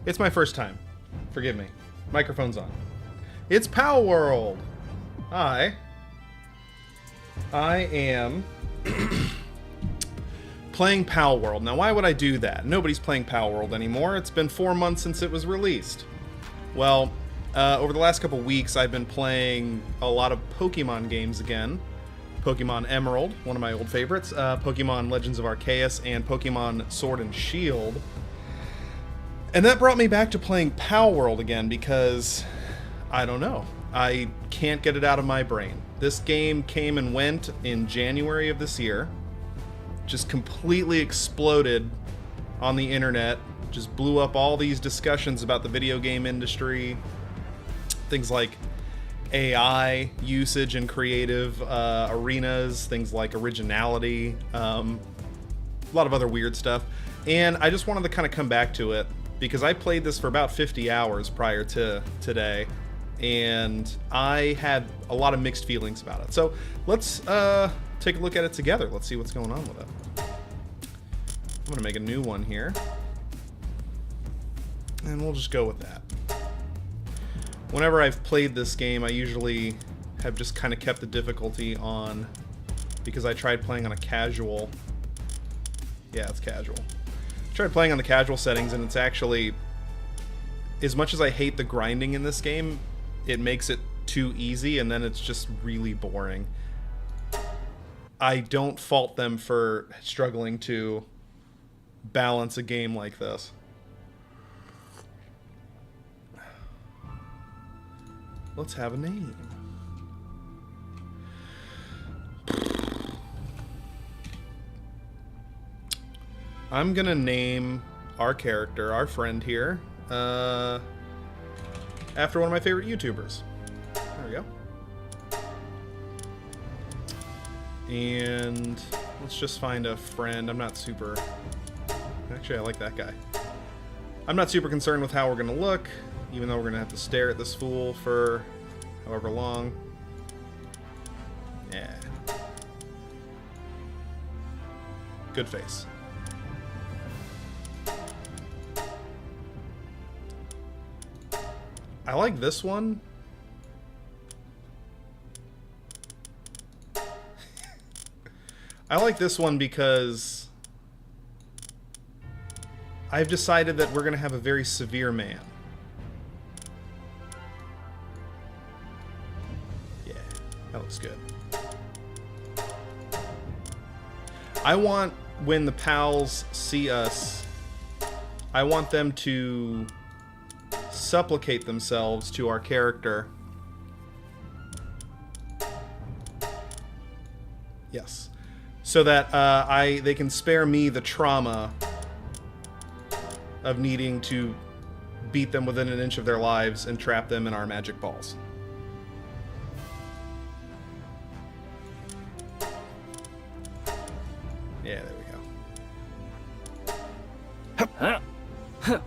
It's my first time. Forgive me. Microphone's on. It's Palworld. I am playing Palworld. Now, why would I do that? Nobody's playing Palworld anymore. It's been 4 months since it was released. Well, over the last couple weeks, I've been playing a lot of Pokemon games again. Pokemon Emerald, one of my old favorites, Pokemon Legends of Arceus, and Pokemon Sword and Shield. And that brought me back to playing Palworld again because, I don't know, I can't get it out of my brain. This game came and went in January of this year, just completely exploded on the internet, just blew up all these discussions about the video game industry, things like AI usage in creative arenas, things like originality, a lot of other weird stuff. And I just wanted to kind of come back to it because I played this for about 50 hours prior to today, and I had a lot of mixed feelings about it. So let's take a look at it together. Let's see what's going on with it. I'm going to make a new one here, and we'll just go with that. Whenever I've played this game, I usually have just kind of kept the difficulty on, because I tried playing on a casual. Yeah, it's casual. I tried playing on the casual settings, and it's actually, as much as I hate the grinding in this game, it makes it too easy, and then it's just really boring. I don't fault them for struggling to balance a game like this. Let's have a name. I'm gonna name our character, our friend here, after one of my favorite YouTubers. There we go. And let's just find a friend. I'm not super... Actually, I like that guy. I'm not super concerned with how we're gonna look, even though we're gonna have to stare at this fool for however long. Yeah. Good face. I like this one. I like this one because I've decided that we're gonna have a very severe man. That looks good. I want, when the pals see us, I want them to supplicate themselves to our character. Yes. So that they can spare me the trauma of needing to beat them within an inch of their lives and trap them in our magic balls. Yeah, there we go.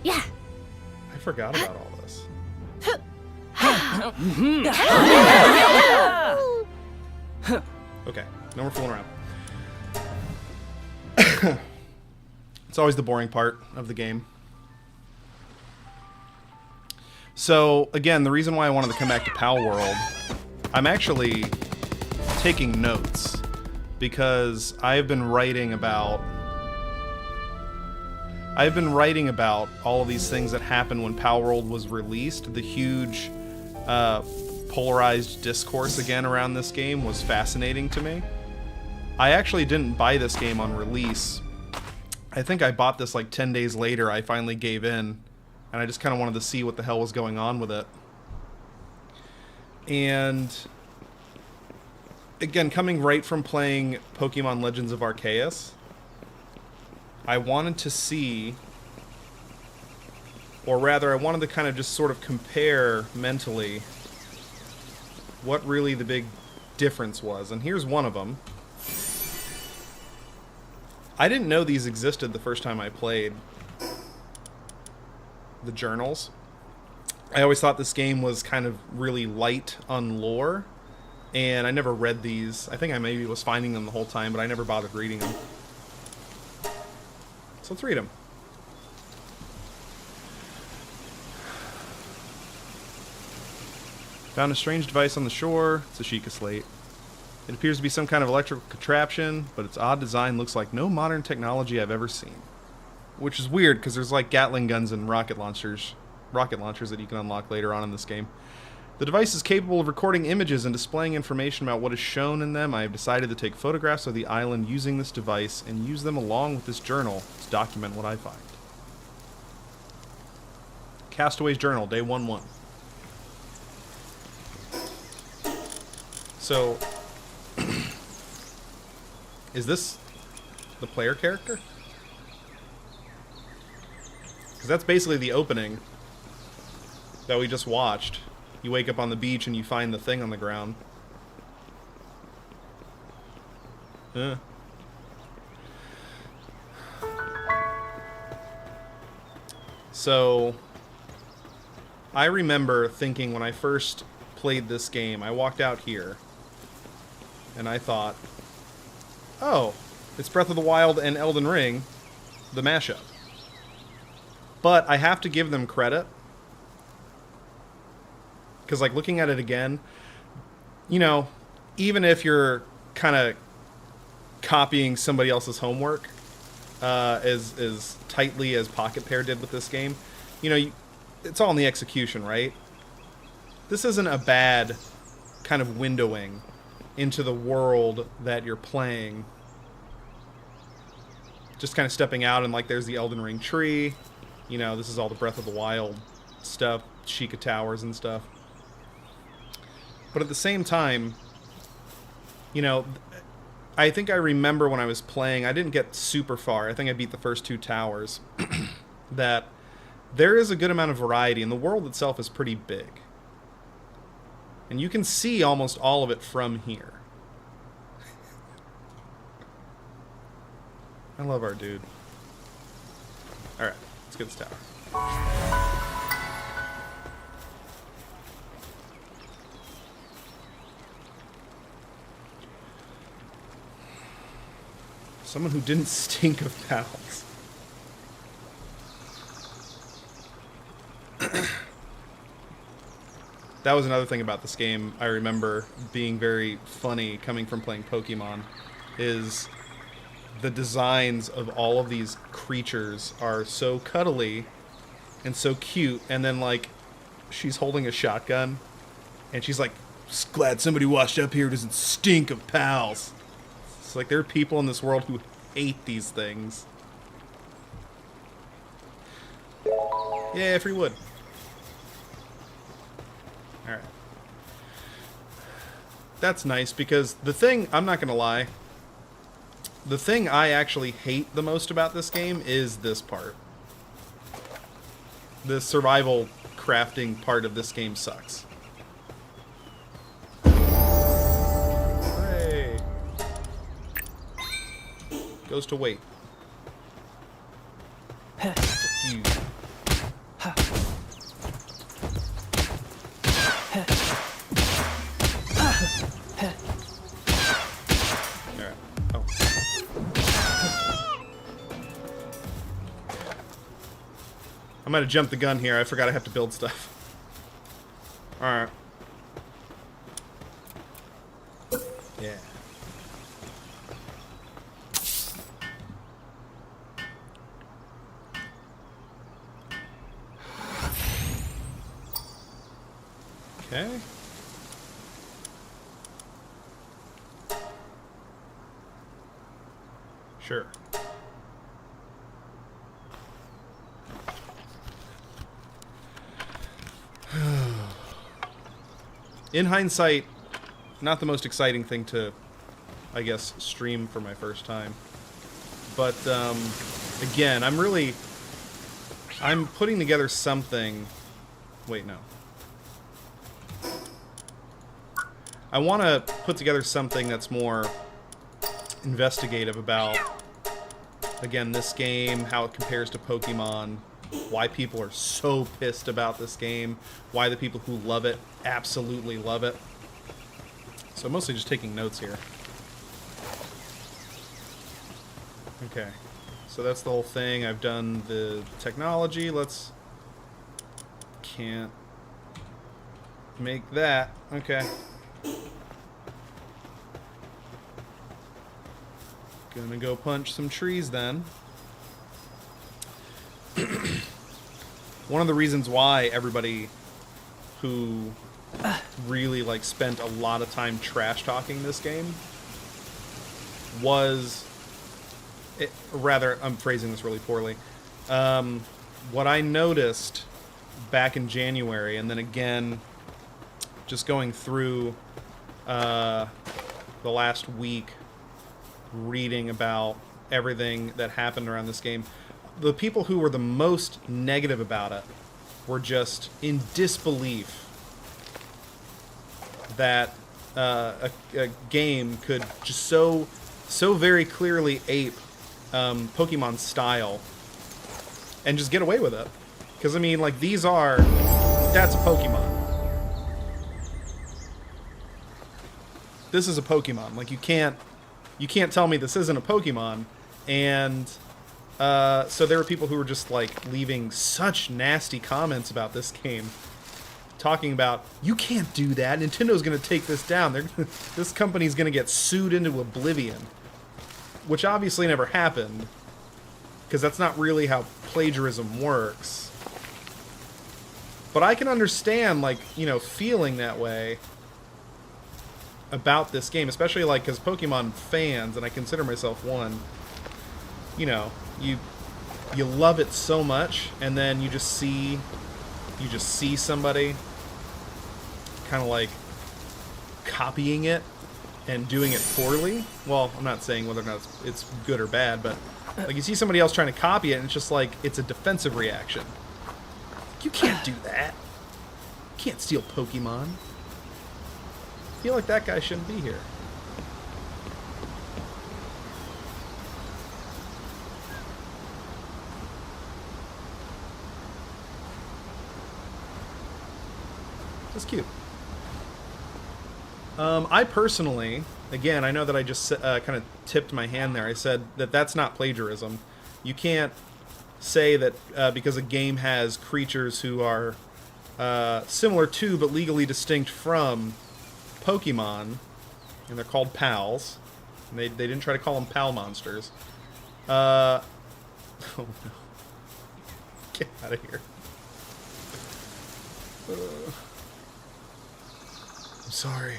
Yeah. I forgot about all this. Okay, no more fooling around. It's always the boring part of the game. So, again, the reason why I wanted to come back to Palworld, I'm actually taking notes. Because I've been writing about all of these things that happened when Palworld was released. The huge polarized discourse again around this game was fascinating to me. I actually didn't buy this game on release. I think I bought this like 10 days later. I finally gave in, and I just kind of wanted to see what the hell was going on with it. And again, coming right from playing Pokemon Legends of Arceus, I wanted to see, or rather, I wanted to kind of just sort of compare mentally what really the big difference was. And here's one of them. I didn't know these existed the first time I played the journals. I always thought this game was kind of really light on lore, and I never read these. I think I maybe was finding them the whole time, but I never bothered reading them. So let's read them. Found a strange device on the shore. It's a Sheikah slate. It appears to be some kind of electrical contraption, but its odd design looks like no modern technology I've ever seen. Which is weird, because there's like Gatling guns and rocket launchers that you can unlock later on in this game. The device is capable of recording images and displaying information about what is shown in them. I have decided to take photographs of the island using this device and use them along with this journal to document what I find. Castaway's Journal, day 1-1. So, is this the player character? Because that's basically the opening that we just watched. You wake up on the beach and you find the thing on the ground. So, I remember thinking when I first played this game, I walked out here, and I thought, oh, it's Breath of the Wild and Elden Ring, the mashup. But I have to give them credit, because like looking at it again, you know, even if you're kind of copying somebody else's homework as tightly as Pocket Pair did with this game, you know, it's all in the execution, right? This isn't a bad kind of windowing into the world that you're playing. Just kind of stepping out and like there's the Elden Ring tree. You know, this is all the Breath of the Wild stuff, Sheikah Towers and stuff. But at the same time, you know, I think I remember when I was playing, I didn't get super far. I think I beat the first 2 towers. That there is a good amount of variety, and the world itself is pretty big. And you can see almost all of it from here. I love our dude. Alright, let's get this tower. Someone who didn't stink of pals. That was another thing about this game I remember being very funny coming from playing Pokemon, is the designs of all of these creatures are so cuddly and so cute, and then like she's holding a shotgun and she's like, glad somebody washed up here doesn't stink of pals. It's like there are people in this world who hate these things. Yeah, free wood. Alright. That's nice, because the thing, I'm not gonna lie, the thing I actually hate the most about this game is this part. The survival crafting part of this game sucks. Hooray! Goes to wait. You. I might have jumped the gun here. I forgot I have to build stuff. Alright. Yeah. Okay. Sure. In hindsight, not the most exciting thing to, I guess, stream for my first time. But, again, I'm putting together something... Wait, no. I want to put together something that's more investigative about, again, this game, how it compares to Pokemon, why people are so pissed about this game, why the people who love it absolutely love it. So I'm mostly just taking notes here. Okay, so that's the whole thing. I've done the technology. Can't make that. Okay. Gonna go punch some trees then. One of the reasons why everybody who really like spent a lot of time trash talking this game was rather, I'm phrasing this really poorly. What I noticed back in January, and then again just going through the last week reading about everything that happened around this game, the people who were the most negative about it were just in disbelief that a game could just so very clearly ape Pokemon style and just get away with it. Because, I mean, like, that's a Pokemon. This is a Pokemon. Like, you can't tell me this isn't a Pokemon. And so there were people who were just, like, leaving such nasty comments about this game. Talking about, you can't do that. Nintendo's going to take this down. This company's going to get sued into oblivion. Which obviously never happened. Because that's not really how plagiarism works. But I can understand, like, you know, feeling that way about this game. Especially, like, because Pokemon fans, and I consider myself one, you know, you love it so much, and then you just see somebody kind of like copying it and doing it poorly. Well, I'm not saying whether or not it's good or bad, but like you see somebody else trying to copy it, and it's just like it's a defensive reaction. You can't do that. You can't steal Pokemon. I feel like that guy shouldn't be here. That's cute. I personally, again, I know that I just kind of tipped my hand there. I said that that's not plagiarism. You can't say that because a game has creatures who are similar to but legally distinct from Pokemon, and they're called pals. And they didn't try to call them pal monsters. Oh no. Get out of here. I'm sorry.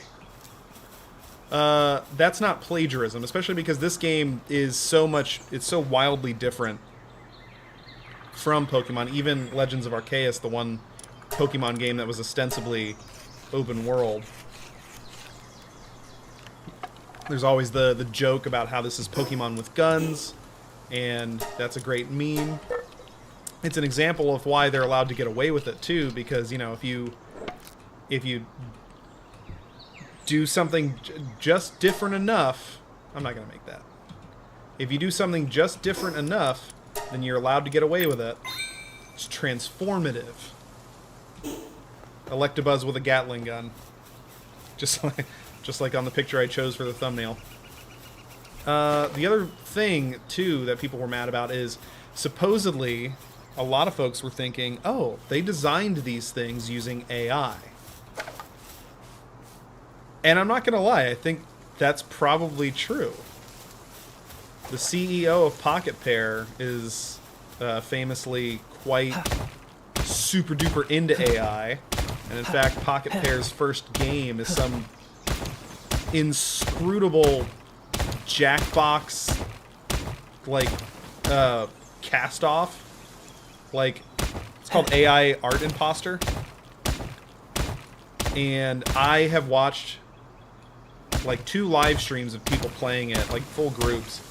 That's not plagiarism, especially because this game is it's so wildly different from Pokemon. Even Legends of Arceus, the one Pokemon game that was ostensibly open world. There's always the joke about how this is Pokemon with guns, and that's a great meme. It's an example of why they're allowed to get away with it too, because, you know, if you do something just different enough, I'm not going to make that. If you do something just different enough, then you're allowed to get away with it. It's transformative. Electabuzz with a Gatling gun. Just like on the picture I chose for the thumbnail. The other thing, too, that people were mad about is supposedly a lot of folks were thinking, oh, they designed these things using AI. And I'm not going to lie, I think that's probably true. The CEO of Pocket Pair is famously quite super duper into AI. And in fact, Pocket Pair's first game is some inscrutable Jackbox, like, cast-off. Like, it's called AI Art Imposter. And I have watched like 2 live streams of people playing it, like full groups,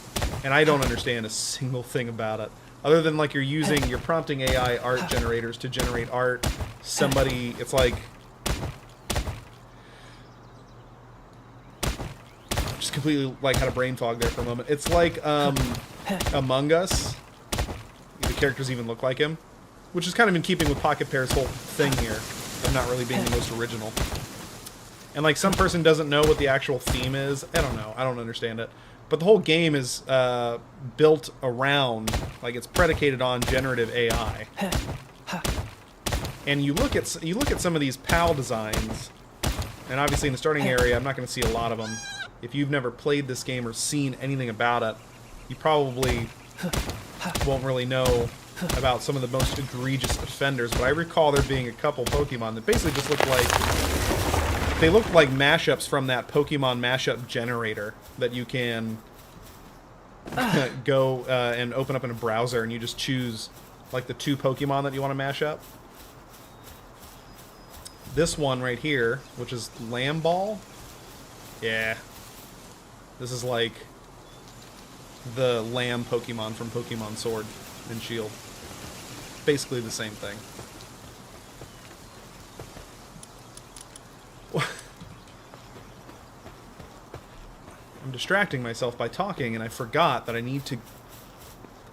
and I don't understand a single thing about it. Other than like you're prompting AI art generators to generate art. It's like, just completely like had a brain fog there for a moment. It's like Among Us. The characters even look like him, which is kind of in keeping with Pocket Pair's whole thing here of not really being the most original. And like some person doesn't know what the actual theme is. I don't know. I don't understand it. But the whole game is built around, like it's predicated on generative AI. And you look at some of these PAL designs, and obviously in the starting area, I'm not going to see a lot of them. If you've never played this game or seen anything about it, you probably won't really know about some of the most egregious offenders. But I recall there being a couple Pokemon that basically just looked like... They looked like mashups from that Pokemon mashup generator that you can go and open up in a browser, and you just choose like the 2 Pokemon that you want to mash up. This one right here, which is Lamball. Yeah. This is like the Lamb Pokemon from Pokemon Sword and Shield. Basically the same thing. I'm distracting myself by talking, and I forgot that I need to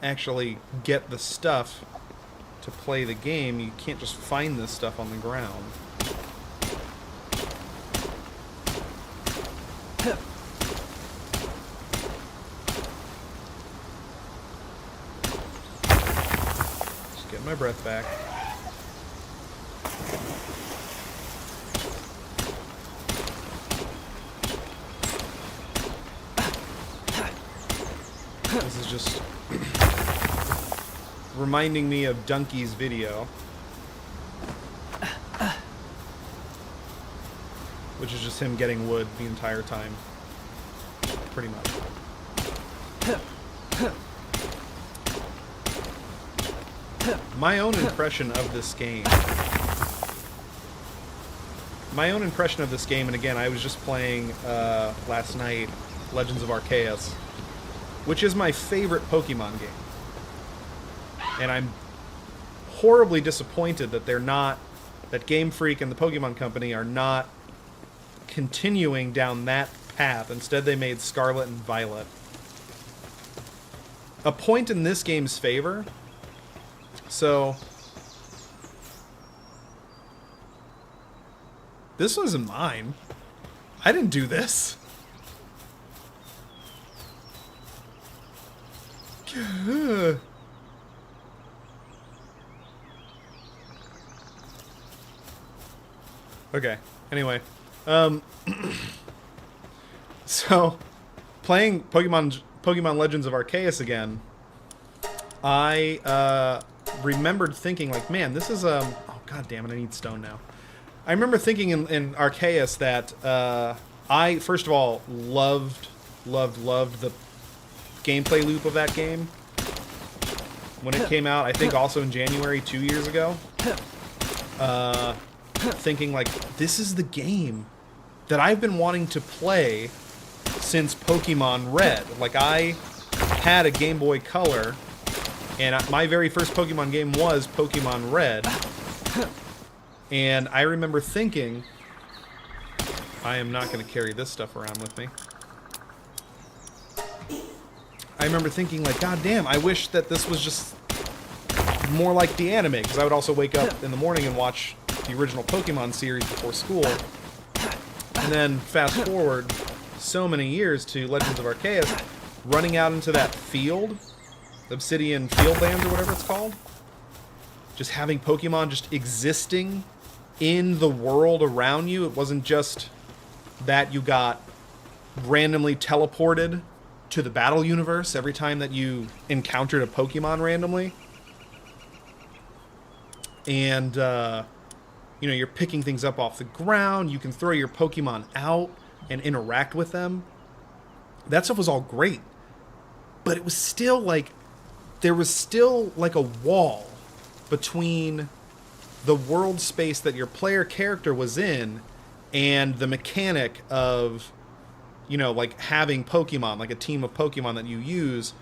actually get the stuff to play the game. You can't just find this stuff on the ground. Just getting my breath back. This is just reminding me of Donkey's video, which is just him getting wood the entire time, pretty much. My own impression of this game. And again, I was just playing last night Legends of Arceus, which is my favorite Pokemon game. And I'm horribly disappointed that that Game Freak and the Pokemon Company are not continuing down that path. Instead, they made Scarlet and Violet. A point in this game's favor. So, this wasn't mine. I didn't do this. Okay, anyway. So, playing Pokemon Legends of Arceus again, I remembered thinking, like, man, this is, oh, god damn it, I need stone now. I remember thinking in Arceus that I, first of all, loved the gameplay loop of that game when it came out. I think also in January 2 years ago. Thinking like, this is the game that I've been wanting to play since Pokemon Red. Like, I had a Game Boy Color, and my very first Pokemon game was Pokemon Red. And I remember thinking, I am not going to carry this stuff around with me. I remember thinking, like, god damn, I wish that this was just more like the anime, because I would also wake up in the morning and watch the original Pokemon series before school. And then fast forward so many years to Legends of Arceus, running out into that field, Obsidian Fieldlands or whatever it's called. Just having Pokemon just existing in the world around you. It wasn't just that you got randomly teleported to the battle universe every time that you encountered a Pokemon randomly. And, you know, you're picking things up off the ground. You can throw your Pokemon out and interact with them. That stuff was all great. But it was still like, there was still like a wall between the world space that your player character was in and the mechanic of, you know, like having Pokemon, like a team of Pokemon that you use.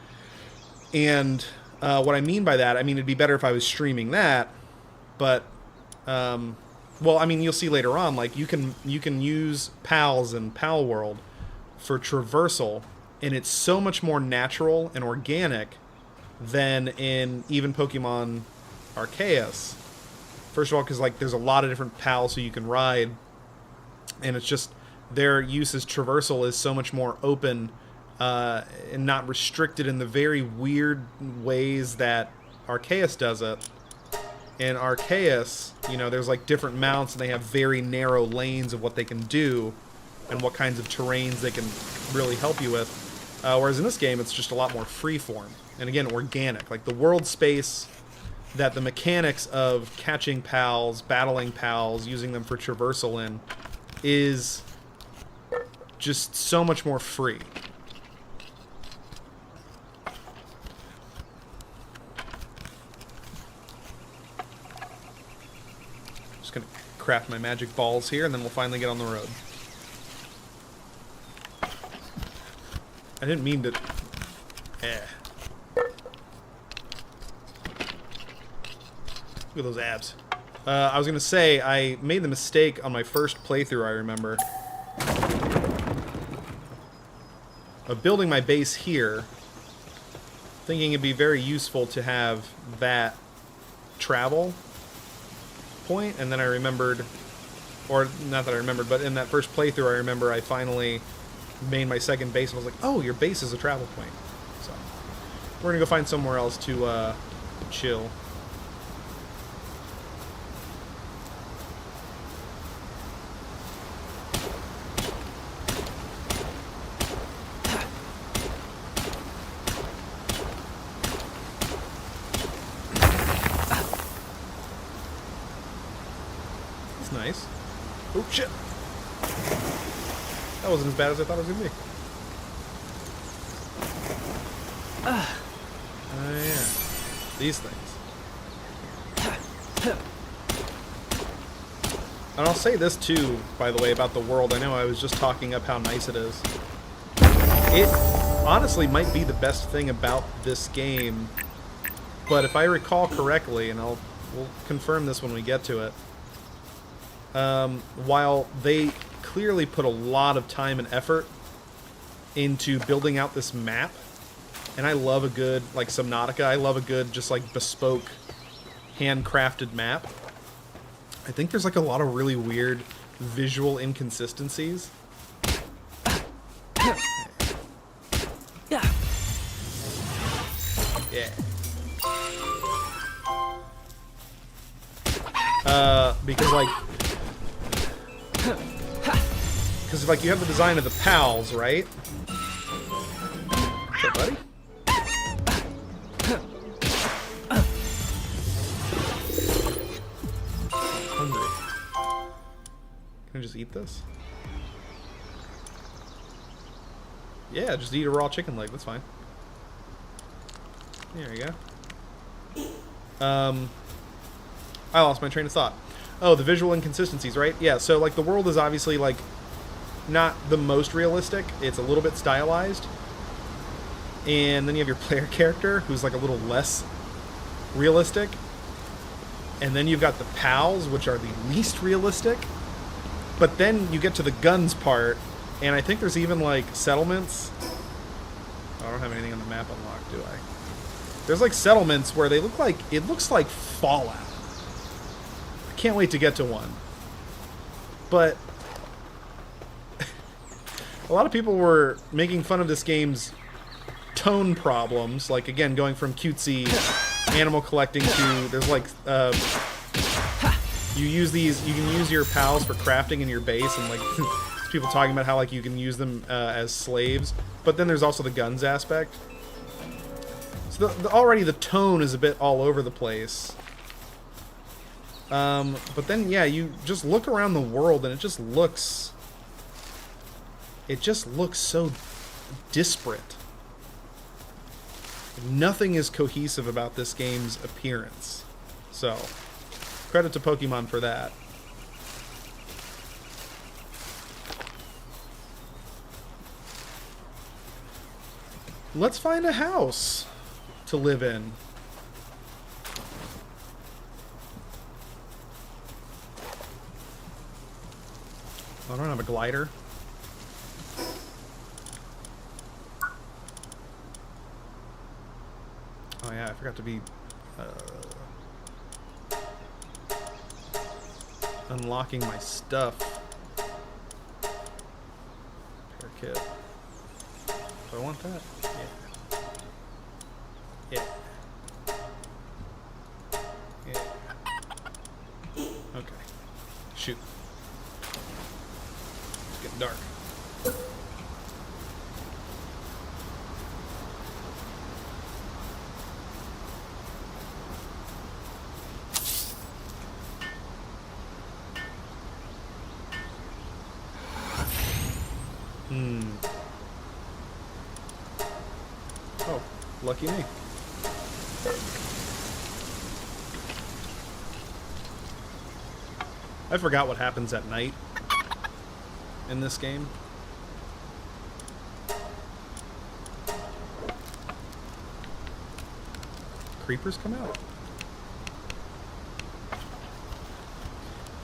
And what I mean by that, I mean, it'd be better if I was streaming that, but, well, I mean, you'll see later on, like, you can use PALs in Palworld for traversal, and it's so much more natural and organic than in even Pokemon Arceus. First of all, because, like, there's a lot of different PALs who you can ride, and it's just, their use as traversal is so much more open and not restricted in the very weird ways that Arceus does it. In Arceus, you know, there's like different mounts and they have very narrow lanes of what they can do and what kinds of terrains they can really help you with. Whereas in this game, it's just a lot more freeform. And again, organic. Like the world space that the mechanics of catching pals, battling pals, using them for traversal in is just so much more free. Just gonna craft my magic balls here, and then we'll finally get on the road. I didn't mean to... Look at those abs. I was gonna say, I made the mistake on my first playthrough, I remember, of building my base here, thinking it'd be very useful to have that travel point, and then I remembered, or not that I remembered, but in that first playthrough I remember I finally made my second base and was like, oh, your base is a travel point. So, we're gonna go find somewhere else to chill. Nice. Oh, shit. That wasn't as bad as I thought it was going to be. Oh, yeah. These things. And I'll say this, too, by the way, about the world. I know I was just talking up how nice it is. It honestly might be the best thing about this game. But if I recall correctly, and we'll confirm this when we get to it, while they clearly put a lot of time and effort into building out this map, and I love a good, like Subnautica, I love a good, just like bespoke, handcrafted map, I think there's like a lot of really weird visual inconsistencies. Yeah. Because like... Because, like, you have the design of the pals, right? What's up, buddy? Hungry. Can I just eat this? Yeah, just eat a raw chicken leg. That's fine. There you go. I lost my train of thought. Oh, the visual inconsistencies, right? Yeah, so, like, the world is obviously, like, not the most realistic. It's a little bit stylized. And then you have your player character, who's, like, a little less realistic. And then you've got the pals, which are the least realistic. But then you get to the guns part, and I think there's even, like, settlements. Oh, I don't have anything on the map unlocked, do I? There's, like, settlements where they look like... It looks like Fallout. Can't wait to get to one. But a lot of people were making fun of this game's tone problems, like again going from cutesy animal collecting to there's like you can use your pals for crafting in your base, and like people talking about how like you can use them as slaves, but then there's also the guns aspect. So already the tone is a bit all over the place. But then, yeah, you just look around the world and it just looks so disparate. Nothing is cohesive about this game's appearance. So, credit to Pokemon for that. Let's find a house to live in. I don't have a glider. Oh yeah, I forgot to be unlocking my stuff. Repair kit. Do I want that? Yeah. Yeah. Yeah. Oh, lucky me. I forgot what happens at night in this game. Creepers come out.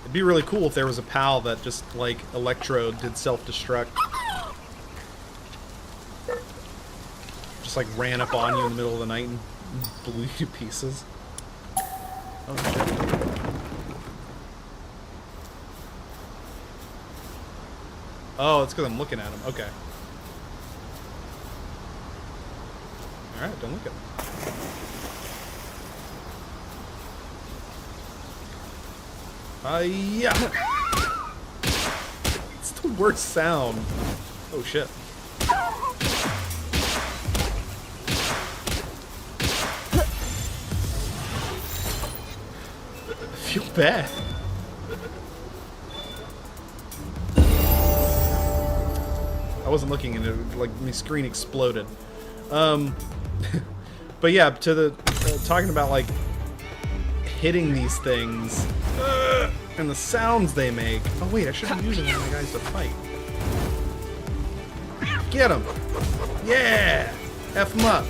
It'd be really cool if there was a PAL that just, like, Electrode did self-destruct. Just, like, ran up on you in the middle of the night and blew you to pieces. Oh, shit. Oh, it's because I'm looking at him. Okay. Alright, don't look at him. Yeah! It's the worst sound. Oh, shit. I feel bad. I wasn't looking and it, like, my screen exploded. But yeah, to the talking about like hitting these things and the sounds they make. Oh wait, I should be using one of my guys to fight. Get him! Yeah! F him up.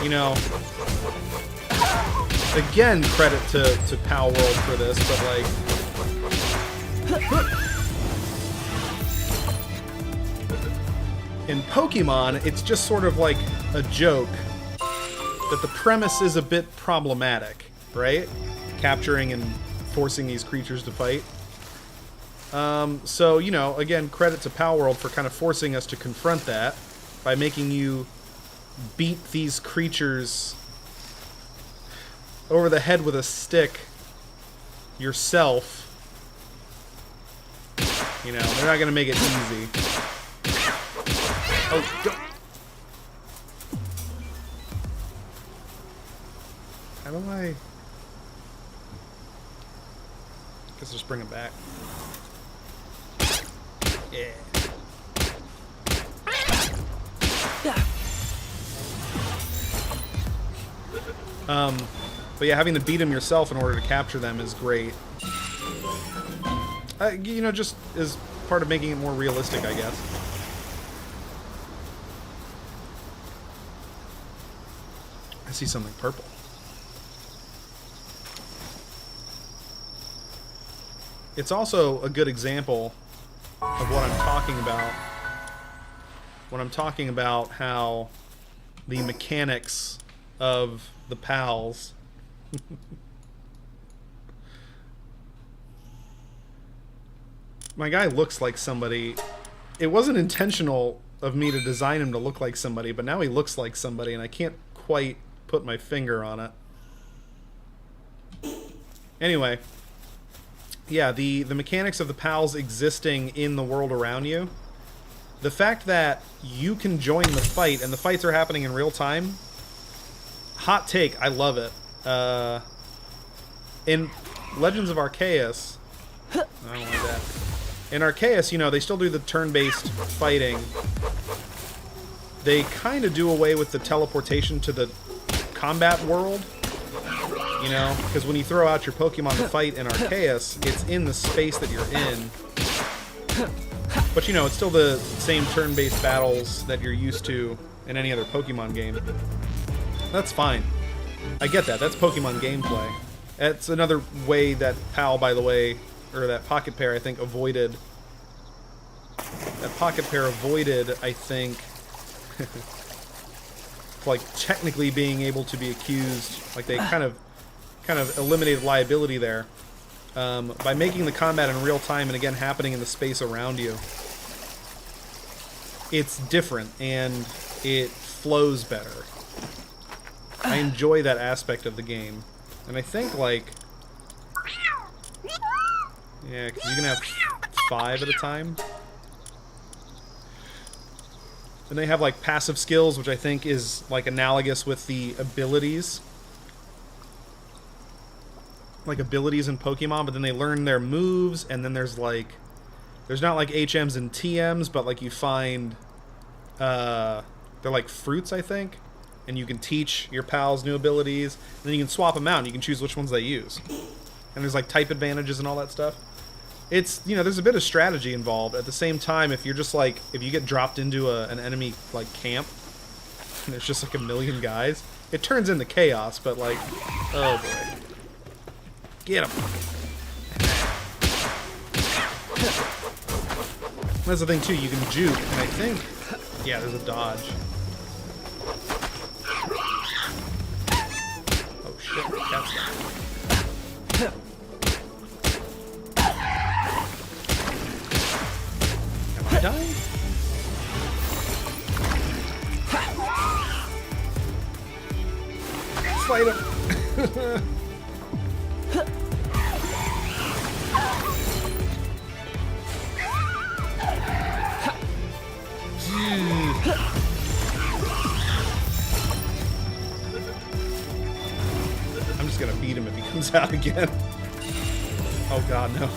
You know, again, credit to Palworld for this, but like. In Pokemon, it's just sort of like a joke that the premise is a bit problematic, right? Capturing and forcing these creatures to fight. So, you know, again, credit to Palworld for kind of forcing us to confront that by making you beat these creatures over the head with a stick yourself. You know, they're not going to make it easy. Oh, don't. How do I... Guess just bring him back. Yeah. But yeah, having to beat them yourself in order to capture them is great. You know, just is part of making it more realistic, I guess. I see something purple. It's also a good example of what I'm talking about when I'm talking about how the mechanics of the PALs my guy looks like somebody. It wasn't intentional of me to design him to look like somebody, but now he looks like somebody and I can't quite put my finger on it. Anyway, yeah, the mechanics of the PALs existing in the world around you, the fact that you can join the fight and the fights are happening in real time, hot take, I love it. In Legends of Arceus, I don't like that. In Arceus, you know, they still do the turn-based fighting. They kind of do away with the teleportation to the combat world, you know, because when you throw out your Pokemon to fight in Arceus, it's in the space that you're in. But, you know, it's still the same turn-based battles that you're used to in any other Pokemon game. That's fine. I get that. That's Pokemon gameplay. That's another way that PAL, by the way, or that Pocket Pair, I think, avoided... That Pocket Pair avoided, I think... like technically being able to be accused, like they kind of eliminated liability there by making the combat in real time and again happening in the space around you. It's different and it flows better. I enjoy that aspect of the game, and I think like yeah, because you can have 5 at a time. And they have like passive skills, which I think is like analogous with the abilities. Like abilities in Pokemon, but then they learn their moves, and then there's There's not like HMs and TMs, but like you find they're like fruits, I think, and you can teach your pals new abilities, and then you can swap them out and you can choose which ones they use. And there's like type advantages and all that stuff. It's, you know, there's a bit of strategy involved. At the same time, if you're just like, if you get dropped into an enemy like camp and there's just like a million guys, it turns into chaos. But like, oh boy, get him. That's the thing too, you can juke, and I think, yeah, there's a dodge. Oh shit, that's that. Am I dying? Fight him! I'm just gonna beat him if he comes out again. Oh god, no.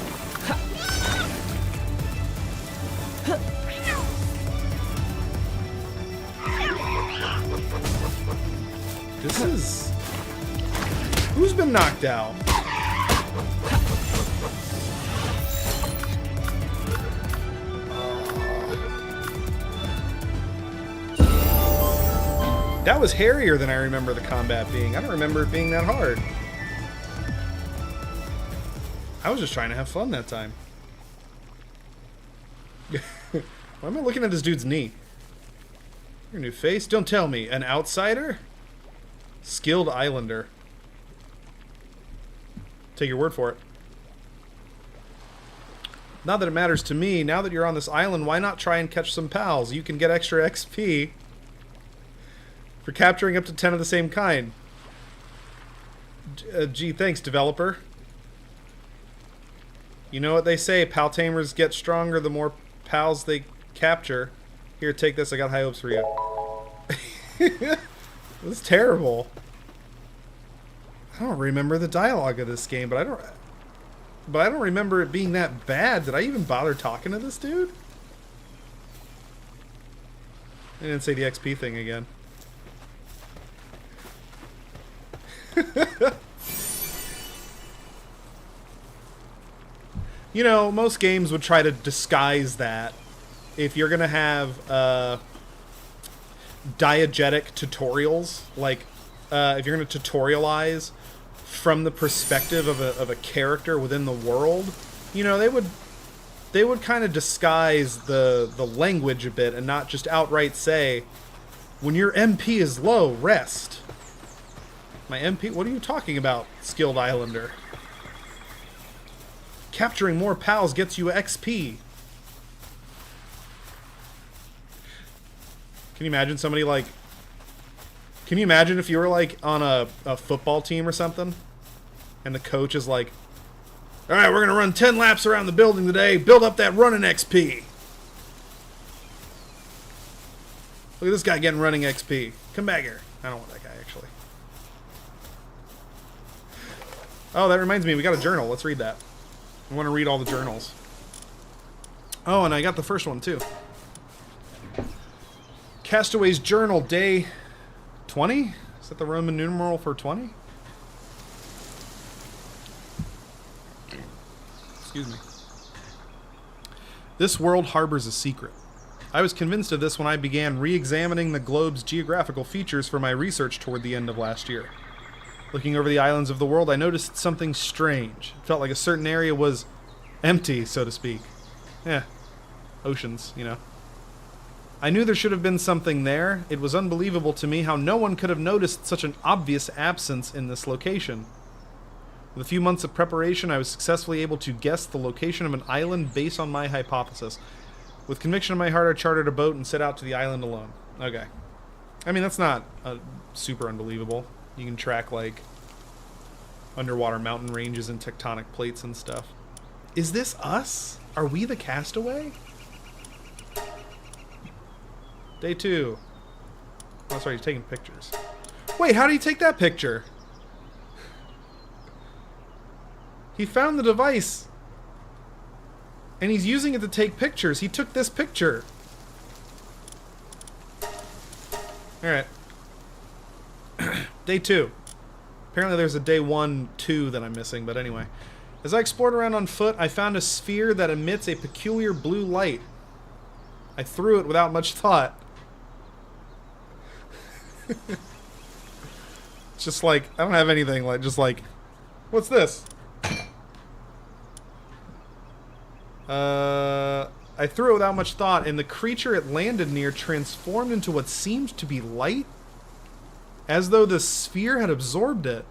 This is... Who's been knocked out? That was hairier than I remember the combat being. I don't remember it being that hard. I was just trying to have fun that time. Why am I looking at this dude's knee? Your new face? Don't tell me. An outsider? Skilled islander. Take your word for it. Not that it matters to me. Now that you're on this island, why not try and catch some pals? You can get extra XP for capturing up to 10 of the same kind. Gee, thanks, developer. You know what they say, pal tamers get stronger the more pals they capture. Here, take this, I got high hopes for you. This is terrible. I don't remember the dialogue of this game, but I don't remember it being that bad. Did I even bother talking to this dude? I didn't say the XP thing again. You know, most games would try to disguise that. If you're gonna have diegetic tutorials, like if you're gonna tutorialize from the perspective of a character within the world, you know, they would kind of disguise the language a bit and not just outright say, when your MP is low, rest. My MP? What are you talking about, skilled islander? Capturing more pals gets you XP. Can you imagine somebody like... Can you imagine if you were like on a football team or something? And the coach is like, alright, we're gonna run 10 laps around the building today. Build up that running XP. Look at this guy getting running XP. Come back here. I don't want that guy, actually. Oh, that reminds me, we got a journal. Let's read that. I want to read all the journals. Oh, and I got the first one, too. Castaway's Journal, day 20? Is that the Roman numeral for 20? Excuse me. This world harbors a secret. I was convinced of this when I began re-examining the globe's geographical features for my research toward the end of last year. Looking over the islands of the world, I noticed something strange. It felt like a certain area was empty, so to speak. Yeah, oceans, you know. I knew there should have been something there. It was unbelievable to me how no one could have noticed such an obvious absence in this location. With a few months of preparation, I was successfully able to guess the location of an island based on my hypothesis. With conviction in my heart, I chartered a boat and set out to the island alone. Okay. I mean, that's not super unbelievable. You can track, like, underwater mountain ranges and tectonic plates and stuff. Is this us? Are we the castaway? Day 2. Oh, sorry, he's taking pictures. Wait, how did he take that picture? He found the device. And he's using it to take pictures. He took this picture. Alright. Day 2. Apparently there's a day 1, 2 that I'm missing, but anyway. As I explored around on foot, I found a sphere that emits a peculiar blue light. I threw it without much thought. It's just like, I don't have anything, like, just like, what's this? I threw it without much thought, and the creature it landed near transformed into what seemed to be light, as though the sphere had absorbed it.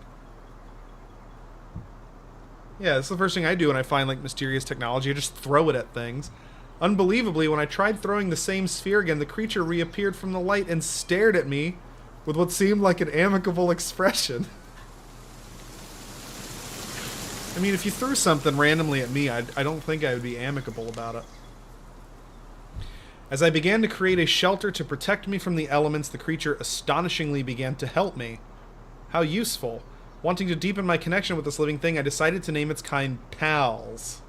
Yeah, that's the first thing I do when I find, like, mysterious technology. I just throw it at things. Unbelievably, when I tried throwing the same sphere again, the creature reappeared from the light and stared at me with what seemed like an amicable expression. I mean, if you threw something randomly at me, I don't think I would be amicable about it. As I began to create a shelter to protect me from the elements, the creature astonishingly began to help me. How useful. Wanting to deepen my connection with this living thing, I decided to name its kind Pals.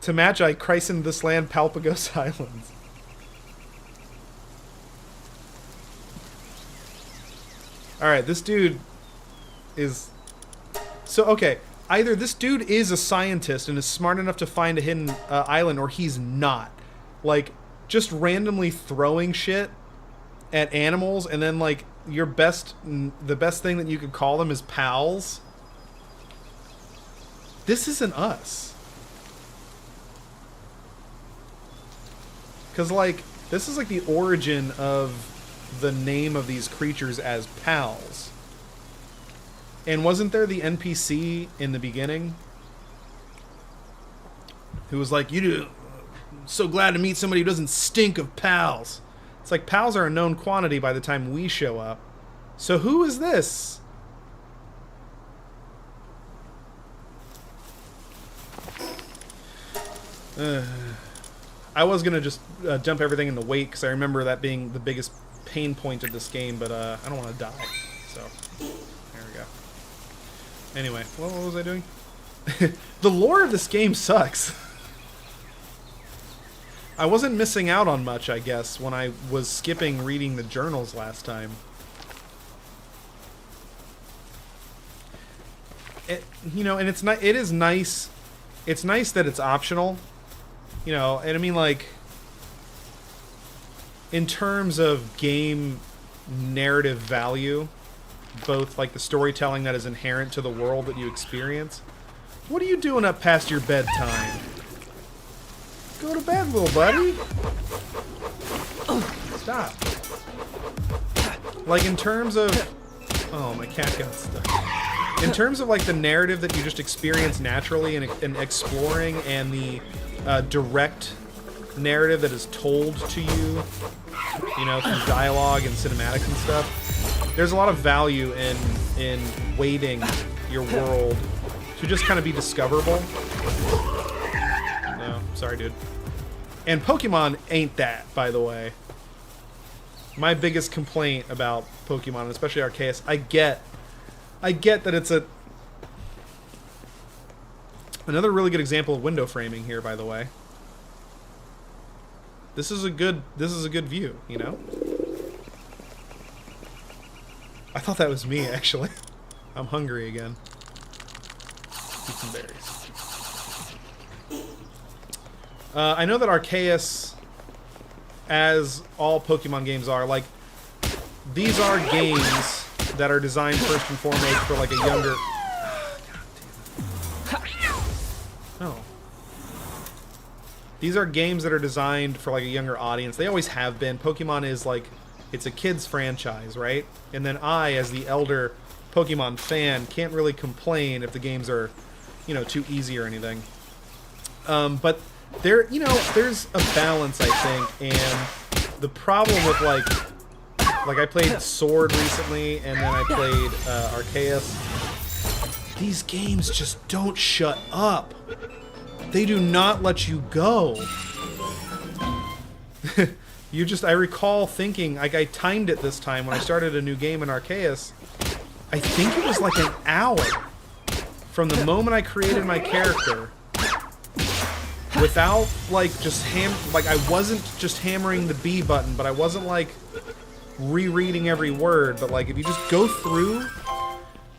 To match, I christened this land Palpagos Islands. Alright, this dude is... So, okay, either this dude is a scientist and is smart enough to find a hidden island, or he's not. Like, just randomly throwing shit at animals, and then, like, the best thing that you could call them is pals. This isn't us. Because, like, this is, like, the origin of the name of these creatures as pals. And wasn't there the NPC in the beginning who was like, so glad to meet somebody who doesn't stink of pals. It's like, pals are a known quantity by the time we show up. So who is this? I was going to just dump everything in the wake, because I remember that being the biggest pain point of this game, but I don't want to die. So, there we go. Anyway, what was I doing? The lore of this game sucks. I wasn't missing out on much, I guess, when I was skipping reading the journals last time. You know, and it is nice. It's nice that it's optional. You know, and I mean, like, in terms of game narrative value, both, like, the storytelling that is inherent to the world that you experience. What are you doing up past your bedtime? Go to bed, little buddy. Stop. Like, in terms of... Oh, my cat got stuck. In terms of, like, the narrative that you just experience naturally and exploring, and the direct narrative that is told to you, you know, through dialogue and cinematics and stuff, there's a lot of value in waiting your world to just kind of be discoverable. No, sorry, dude. And Pokemon ain't that, by the way. My biggest complaint about Pokemon, especially Arceus, I get that it's another really good example of window framing here, by the way. This is a good view, you know? I thought that was me, actually. I'm hungry again. Eat some berries. I know that Arceus, as all Pokemon games are, like, these are games that are designed first and foremost for, like, a younger... Oh. These are games that are designed for, like, a younger audience. They always have been. Pokemon is, like, it's a kid's franchise, right? And then I, as the elder Pokemon fan, can't really complain if the games are, you know, too easy or anything. But there, you know, there's a balance, I think, and the problem with, like I played Sword recently, and then I played Arceus. These games just don't shut up. They do not let you go. I recall thinking, like, I timed it this time when I started a new game in Arceus. I think it was like an hour from the moment I created my character without, like, just like, I wasn't just hammering the B button, but I wasn't, like, rereading every word, but, like, if you just go through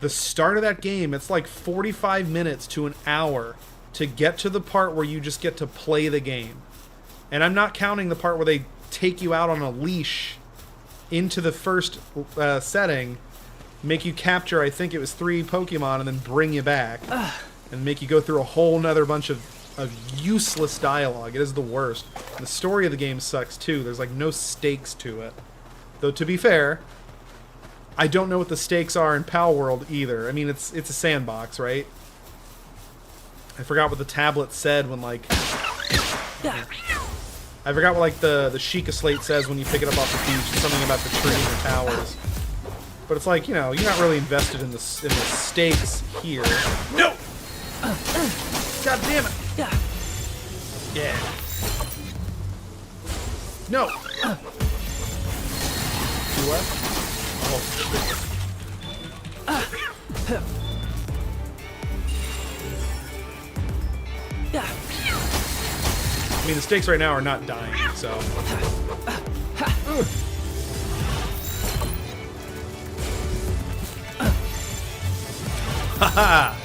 the start of that game, it's like 45 minutes to an hour to get to the part where you just get to play the game. And I'm not counting the part where they take you out on a leash into the first setting, make you capture, I think it was 3 Pokemon, and then bring you back. And make you go through a whole nother bunch of useless dialogue. It is the worst. And the story of the game sucks too. There's like no stakes to it. Though to be fair, I don't know what the stakes are in Palworld either. I mean, it's a sandbox, right? I forgot what the tablet said when, like... I forgot what, like, the Sheikah Slate says when you pick it up off the beach. It's something about the tree and the towers. But it's like, you know, you're not really invested in the stakes here. No! God damn it! Yeah. No! 2 left? I mean, the stakes right now are not dying, so... Haha!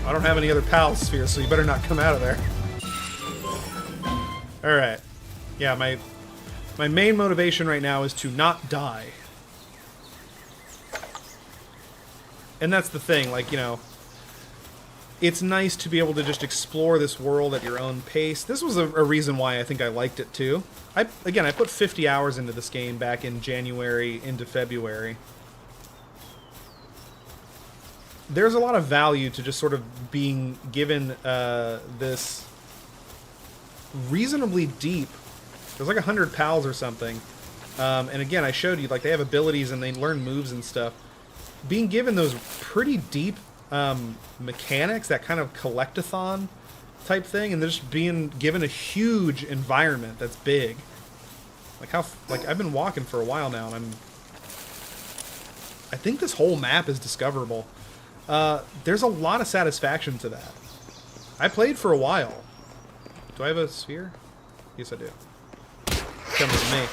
I don't have any other pal spheres, so you better not come out of there. Alright. Yeah, my main motivation right now is to not die. And that's the thing, like, you know... It's nice to be able to just explore this world at your own pace. This was a reason why I think I liked it, too. I put 50 hours into this game back in January into February. There's a lot of value to just sort of being given this reasonably deep... There's like 100 pals or something. And again, I showed you, like, they have abilities and they learn moves and stuff. Being given those pretty deep mechanics, that kind of collectathon type thing, and they're just being given a huge environment that's big. Like I've been walking for a while now, and I think this whole map is discoverable. There's a lot of satisfaction to that. I played for a while. Do I have a sphere? Yes, I do. Come with me.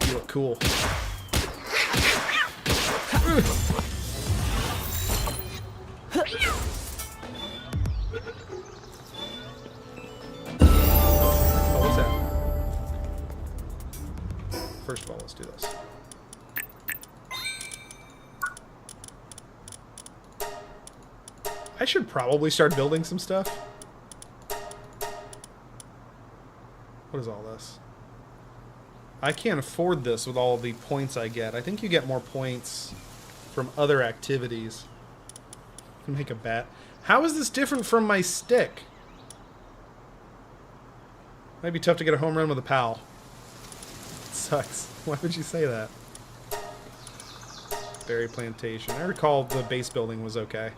You look cool. Oh, what's that? First of all, let's do this. I should probably start building some stuff. What is all this? I can't afford this with all the points I get. I think you get more points from other activities. Make a bet. How is this different from my stick? Might be tough to get a home run with a pal. It sucks. Why would you say that? Berry plantation. I recall the base building was okay.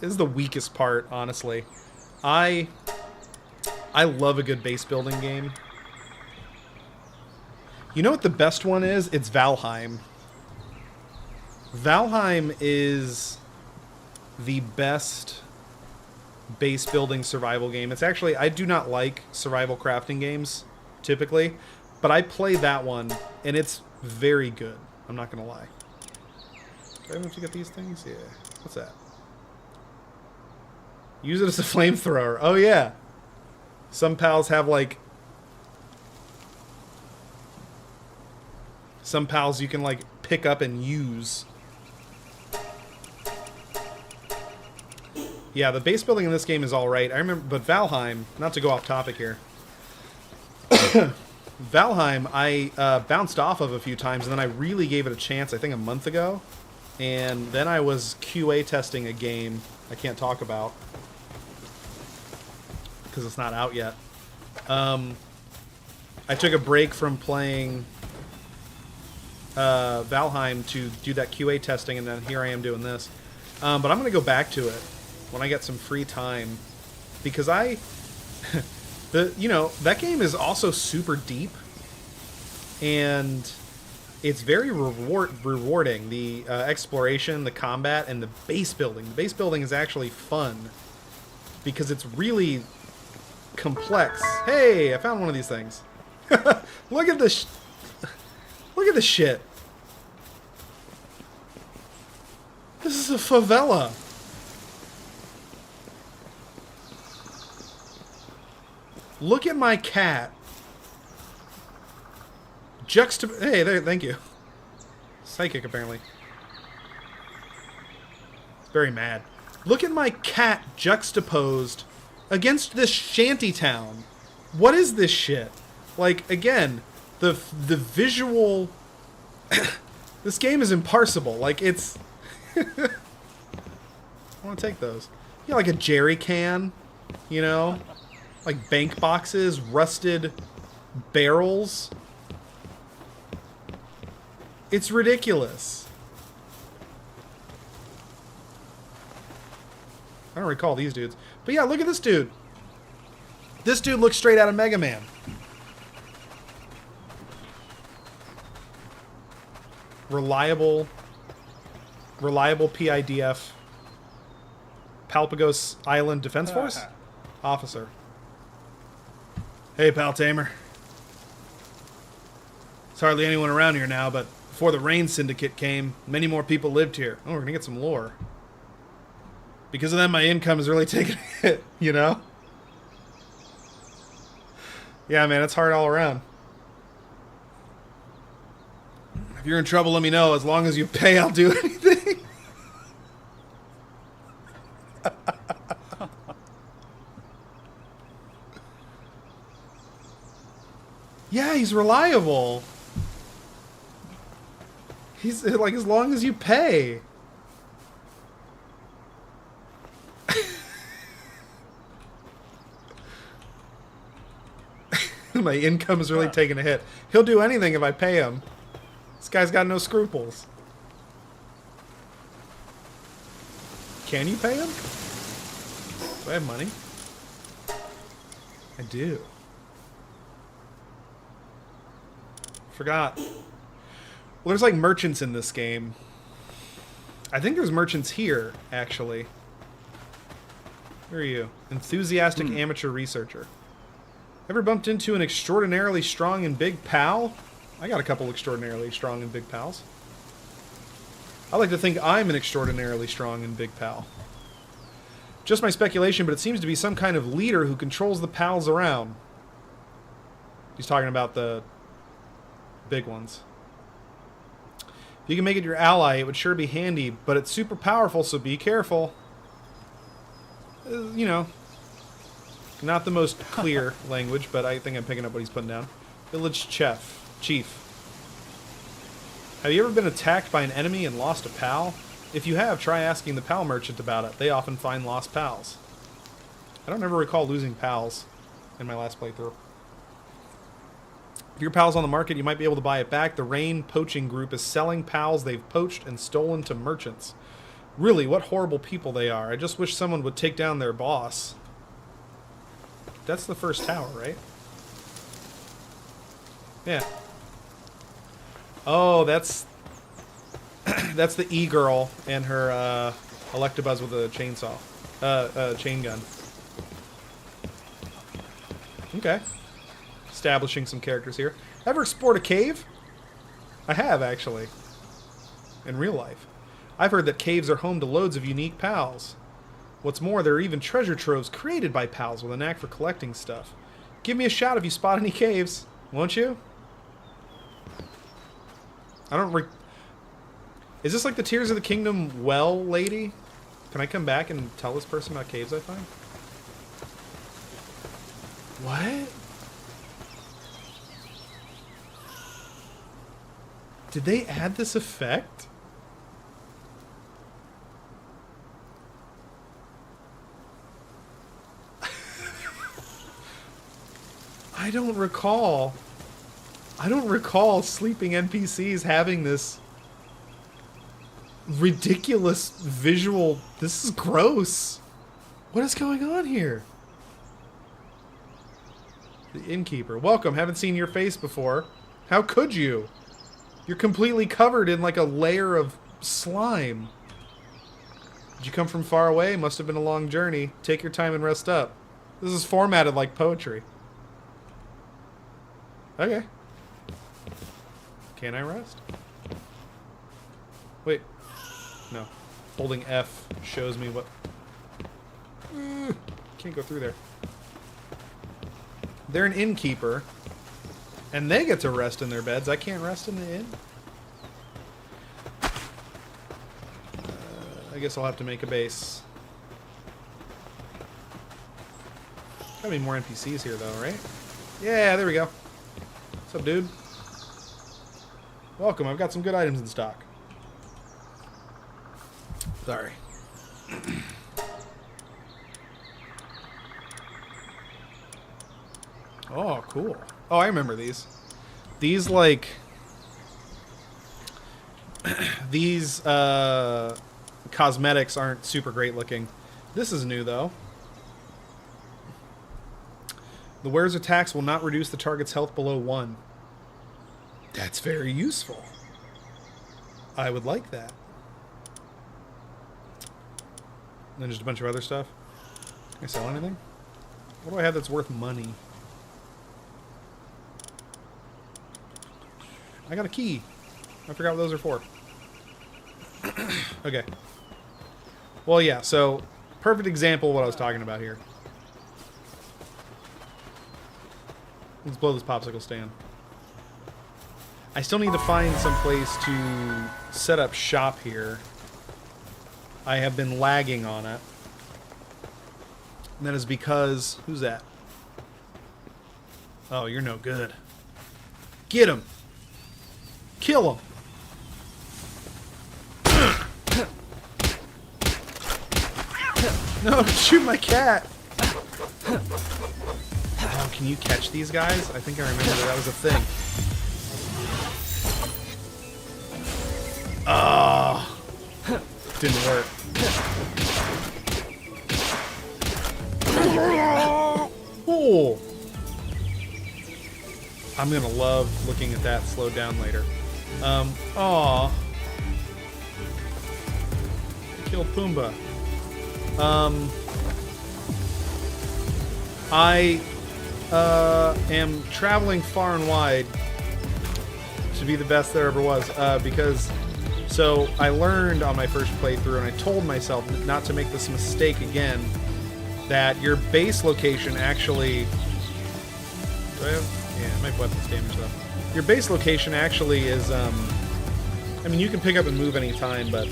This is the weakest part, honestly. I love a good base building game. You know what the best one is? It's Valheim. Valheim is the best base building survival game. It's actually, I do not like survival crafting games, typically, but I play that one, and it's very good. I'm not going to lie. Do I have to get these things? Yeah. What's that? Use it as a flamethrower. Oh, yeah. Some pals have, like... Some pals you can, like, pick up and use. Yeah, the base building in this game is alright. I remember, but Valheim, not to go off topic here. Valheim, I bounced off of a few times, and then I really gave it a chance, I think a month ago. And then I was QA testing a game I can't talk about, because it's not out yet. I took a break from playing Valheim to do that QA testing, and then here I am doing this. But I'm going to go back to it when I get some free time, because that game is also super deep, and it's very rewarding. The exploration, the combat, and the base building. The base building is actually fun. because it's really complex. Hey, I found one of these things. Look at this. Look at this shit. This is a favela. Look at my cat. Hey, there, thank you. Psychic, apparently. Very mad. Look at my cat juxtaposed against this shanty town. What is this shit? Like, again, the visual... This game is imparsible. Like, it's... I want to take those. You know, like a jerry can, you know? Like bank boxes, rusted barrels. It's ridiculous. I don't recall these dudes. But yeah, look at this dude. This dude looks straight out of Mega Man. Reliable PIDF. Palpagos Island Defense Force? Officer. Hey, pal Tamer. There's hardly anyone around here now, but before the Rain Syndicate came, many more people lived here. Oh, we're gonna get some lore. Because of that, my income is really taking a hit, you know? Yeah, man, it's hard all around. If you're in trouble, let me know. As long as you pay, I'll do anything. Yeah, he's reliable. He's like, as long as you pay. My income is really taking a hit. He'll do anything if I pay him. This guy's got no scruples. Can you pay him? Do I have money? I do. Forgot. Well, there's like merchants in this game. I think there's merchants here, actually. Where are you? Enthusiastic amateur researcher. Ever bumped into an extraordinarily strong and big pal? I got a couple extraordinarily strong and big pals. I like to think I'm an extraordinarily strong and big pal. Just my speculation, but it seems to be some kind of leader who controls the pals around. He's talking about the big ones. If you can make it your ally, it would sure be handy, but it's super powerful, so be careful. You know, not the most clear language, but I think I'm picking up what he's putting down. Village Chief. Have you ever been attacked by an enemy and lost a pal? If you have, try asking the pal merchant about it. They often find lost pals. I don't ever recall losing pals in my last playthrough. If your pal's on the market, you might be able to buy it back. The Rain Poaching Group is selling pals they've poached and stolen to merchants. Really, what horrible people they are. I just wish someone would take down their boss. That's the first tower, right? Yeah. Oh, that's that's the E-girl and her Electabuzz with a chainsaw. Chain gun. Okay. Establishing some characters here. Ever explored a cave? I have, actually. In real life. I've heard that caves are home to loads of unique pals. What's more, there are even treasure troves created by pals with a knack for collecting stuff. Give me a shout if you spot any caves, won't you? I don't Is this like the Tears of the Kingdom well lady? Can I come back and tell this person about caves I find? What? Did they add this effect? I don't recall sleeping NPCs having this ridiculous visual. This is gross. What is going on here? The innkeeper. Welcome. Haven't seen your face before. How could you? You're completely covered in like a layer of slime. Did you come from far away? Must have been a long journey. Take your time and rest up. This is formatted like poetry. Okay. Can I rest? Wait. No. Holding F shows me what... Can't go through there. They're an innkeeper. And they get to rest in their beds. I can't rest in the inn? I guess I'll have to make a base. Gotta be more NPCs here, though, right? Yeah, there we go. What's up, dude? Welcome. I've got some good items in stock. Sorry. Oh, cool. Oh, I remember these. These, like... these, cosmetics aren't super great looking. This is new, though. The wearer's attacks will not reduce the target's health below 1. That's very useful. I would like that. And then just a bunch of other stuff. Can I sell anything? What do I have that's worth money? I got a key. I forgot what those are for. Okay. Well, yeah, so perfect example of what I was talking about here. Let's blow this popsicle stand. I still need to find some place to set up shop here. I have been lagging on it. And that is because... Who's that? Oh, you're no good. Get him! Kill him! No, shoot my cat! Oh, can you catch these guys? I think I remember that was a thing. Ah, didn't work. Oh, I'm gonna love looking at that slowed down later. Aw. Kill Pumbaa. I am traveling far and wide to be the best there ever was, because so I learned on my first playthrough, and I told myself not to make this mistake again, that your base location actually... Do I have... Yeah, my weapons damage though. Your base location actually is, I mean, you can pick up and move anytime, but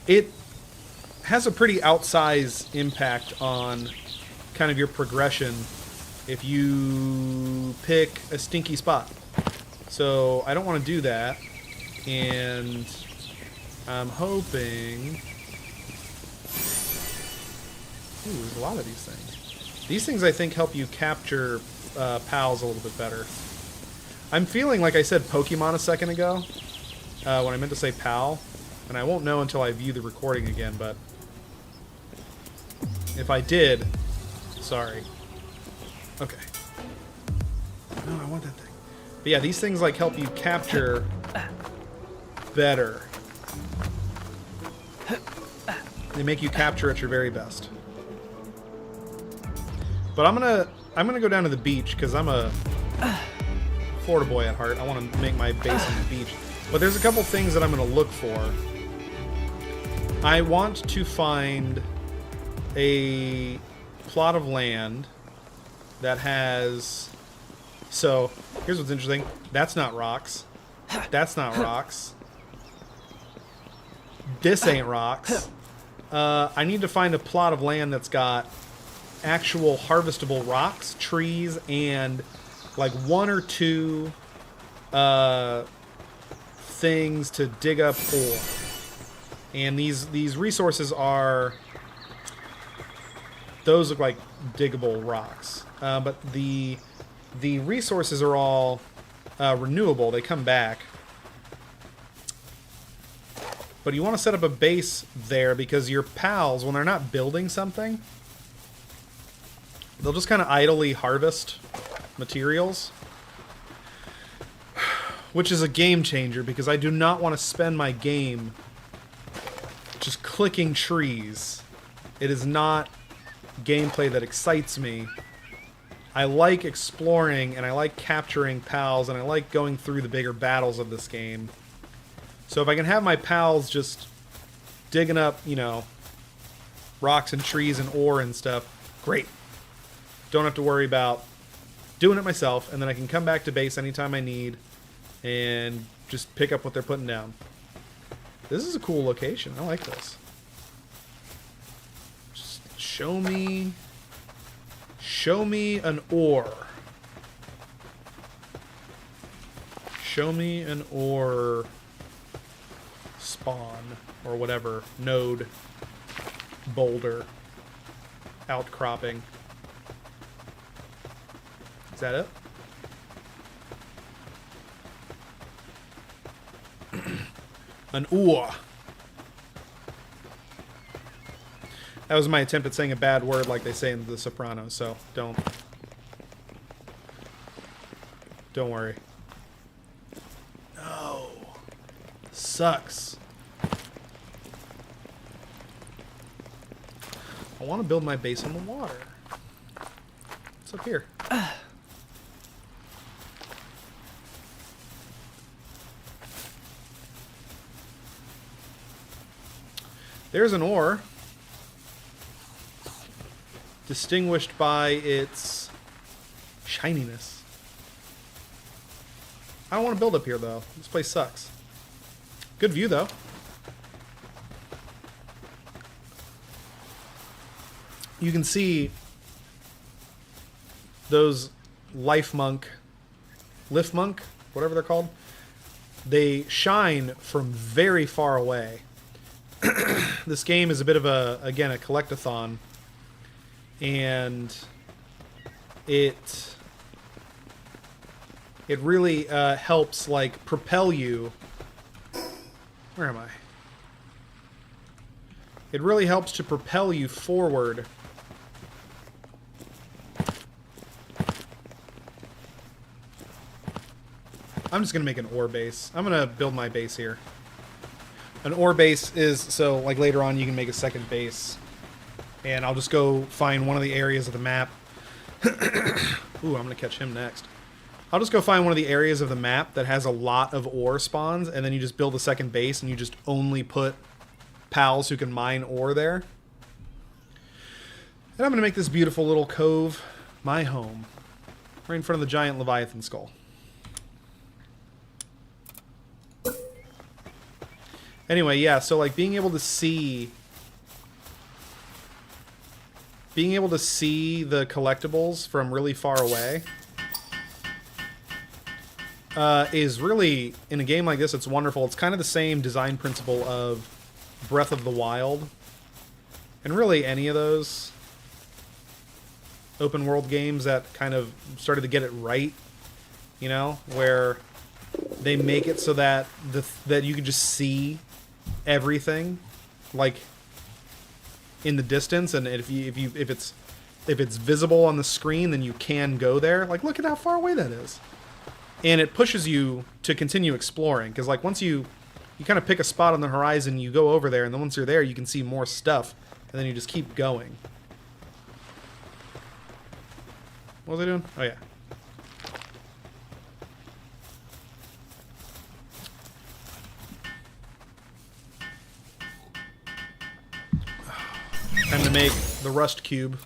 it has a pretty outsized impact on kind of your progression if you pick a stinky spot. So I don't want to do that, and I'm hoping... Ooh, there's a lot of these things. These things, I think, help you capture pals a little bit better. I'm feeling, like I said Pokemon a second ago, when I meant to say pal, and I won't know until I view the recording again, but if I did, sorry. Okay. No, I want that thing. But yeah, these things like help you capture better. They make you capture at your very best. But I'm gonna go down to the beach because I'm a Florida boy at heart. I want to make my base on the beach. But there's a couple things that I'm gonna look for. I want to find a plot of land that has... So, here's what's interesting. That's not rocks. That's not rocks. This ain't rocks. I need to find a plot of land that's got actual harvestable rocks, trees, and like 1 or 2 things to dig up ore. And these resources are... Those look like diggable rocks. But the resources are all renewable. They come back. But you want to set up a base there because your pals, when they're not building something, they'll just kind of idly harvest materials. Which is a game changer because I do not want to spend my game just clicking trees. It is not gameplay that excites me. I like exploring, and I like capturing pals, and I like going through the bigger battles of this game. So if I can have my pals just digging up, you know, rocks and trees and ore and stuff, great. Don't have to worry about doing it myself, and then I can come back to base anytime I need and just pick up what they're putting down. This is a cool location. I like this. Just show me an ore. Show me an ore spawn or whatever. Node. Boulder. Outcropping. Is that it? An ore. That was my attempt at saying a bad word like they say in The Sopranos, so don't worry. No. Sucks. I want to build my base on the water. What's up here? There's an ore. Distinguished by its shininess. I don't want to build up here, though. This place sucks. Good view, though. You can see those lift monk, whatever they're called. They shine from very far away. This game is a bit of a, again, a collectathon. And it really helps, like, propel you. Where am I? It really helps to propel you forward. I'm just going to make an ore base. I'm going to build my base here. An ore base is, so, like, later on you can make a second base. And I'll just go find one of the areas of the map. Ooh, I'm going to catch him next. I'll just go find one of the areas of the map that has a lot of ore spawns, and then you just build a second base, and you just only put pals who can mine ore there. And I'm going to make this beautiful little cove my home. Right in front of the giant Leviathan skull. Anyway, yeah, so like being able to see the collectibles from really far away is really, in a game like this, it's wonderful. It's kind of the same design principle of Breath of the Wild, and really any of those open world games that kind of started to get it right, you know, where they make it so that that you can just see everything, like, in the distance, and if it's visible on the screen, then you can go there. Like, look at how far away that is. And it pushes you to continue exploring, because like once you kind of pick a spot on the horizon, you go over there, and then once you're there, you can see more stuff, and then you just keep going. What was I doing? Oh yeah. Time to make the rust cube.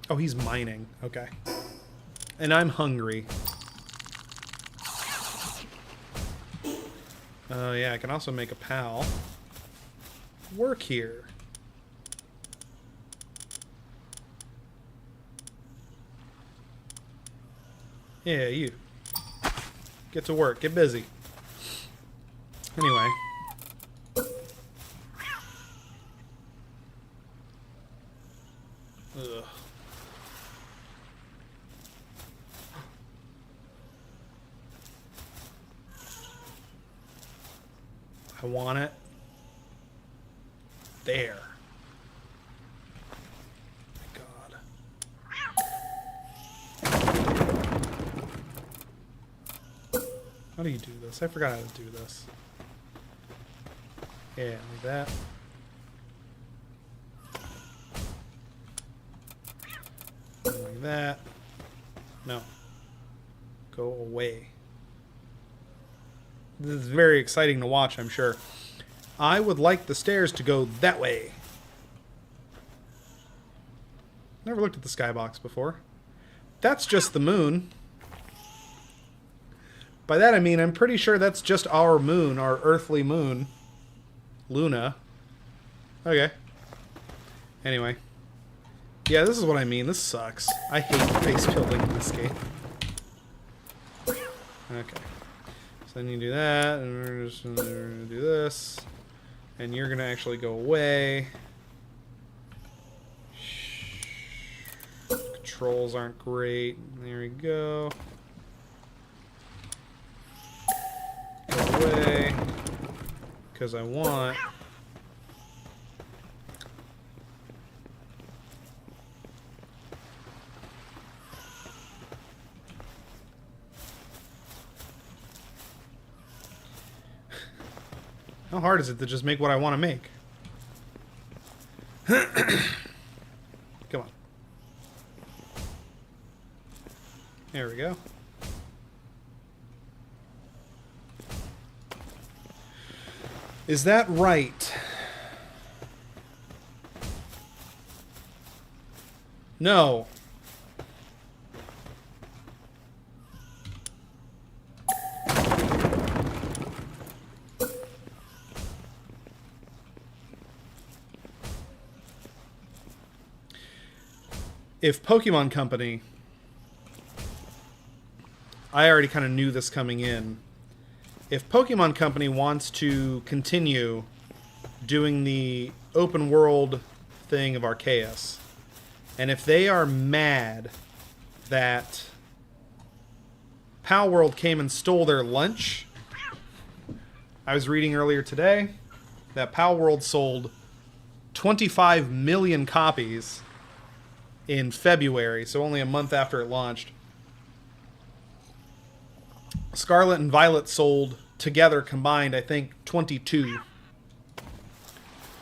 Oh, he's mining. Okay. And I'm hungry. Oh, yeah, I can also make a pal work here. Yeah, you. Get to work. Get busy. Anyway. Ugh. I want it. There. How do you do this? I forgot how to do this. Yeah, like that. Like that. No. Go away. This is very exciting to watch, I'm sure. I would like the stairs to go that way. Never looked at the skybox before. That's just the moon. By that I mean I'm pretty sure that's just our moon, our earthly moon. Luna. Okay. Anyway. Yeah, this is what I mean. This sucks. I hate base building in this game. Okay. So then you do that, and we're just gonna do this. And you're gonna actually go away. Controls aren't great. There we go. Go away. Because I want... How hard is it to just make what I want to make? Come on. There we go. Is that right? No. If Pokemon Company, I already kind of knew this coming in. If Pokemon Company wants to continue doing the open world thing of Arceus, and if they are mad that Palworld came and stole their lunch, I was reading earlier today that Palworld sold 25 million copies in February, so only a month after it launched. Scarlet and Violet sold together combined, I think, 22.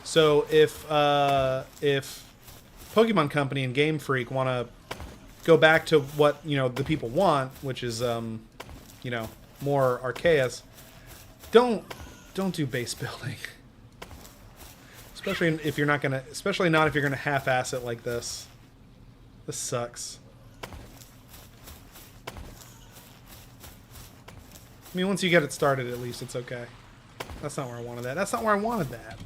So if Pokemon Company and Game Freak want to go back to what, you know, the people want, which is you know, more Arceus, don't do base building. Especially if you're not gonna, especially not if you're gonna half-ass it like this. This sucks. I mean, once you get it started, at least it's okay. That's not where I wanted that. That's not where I wanted that.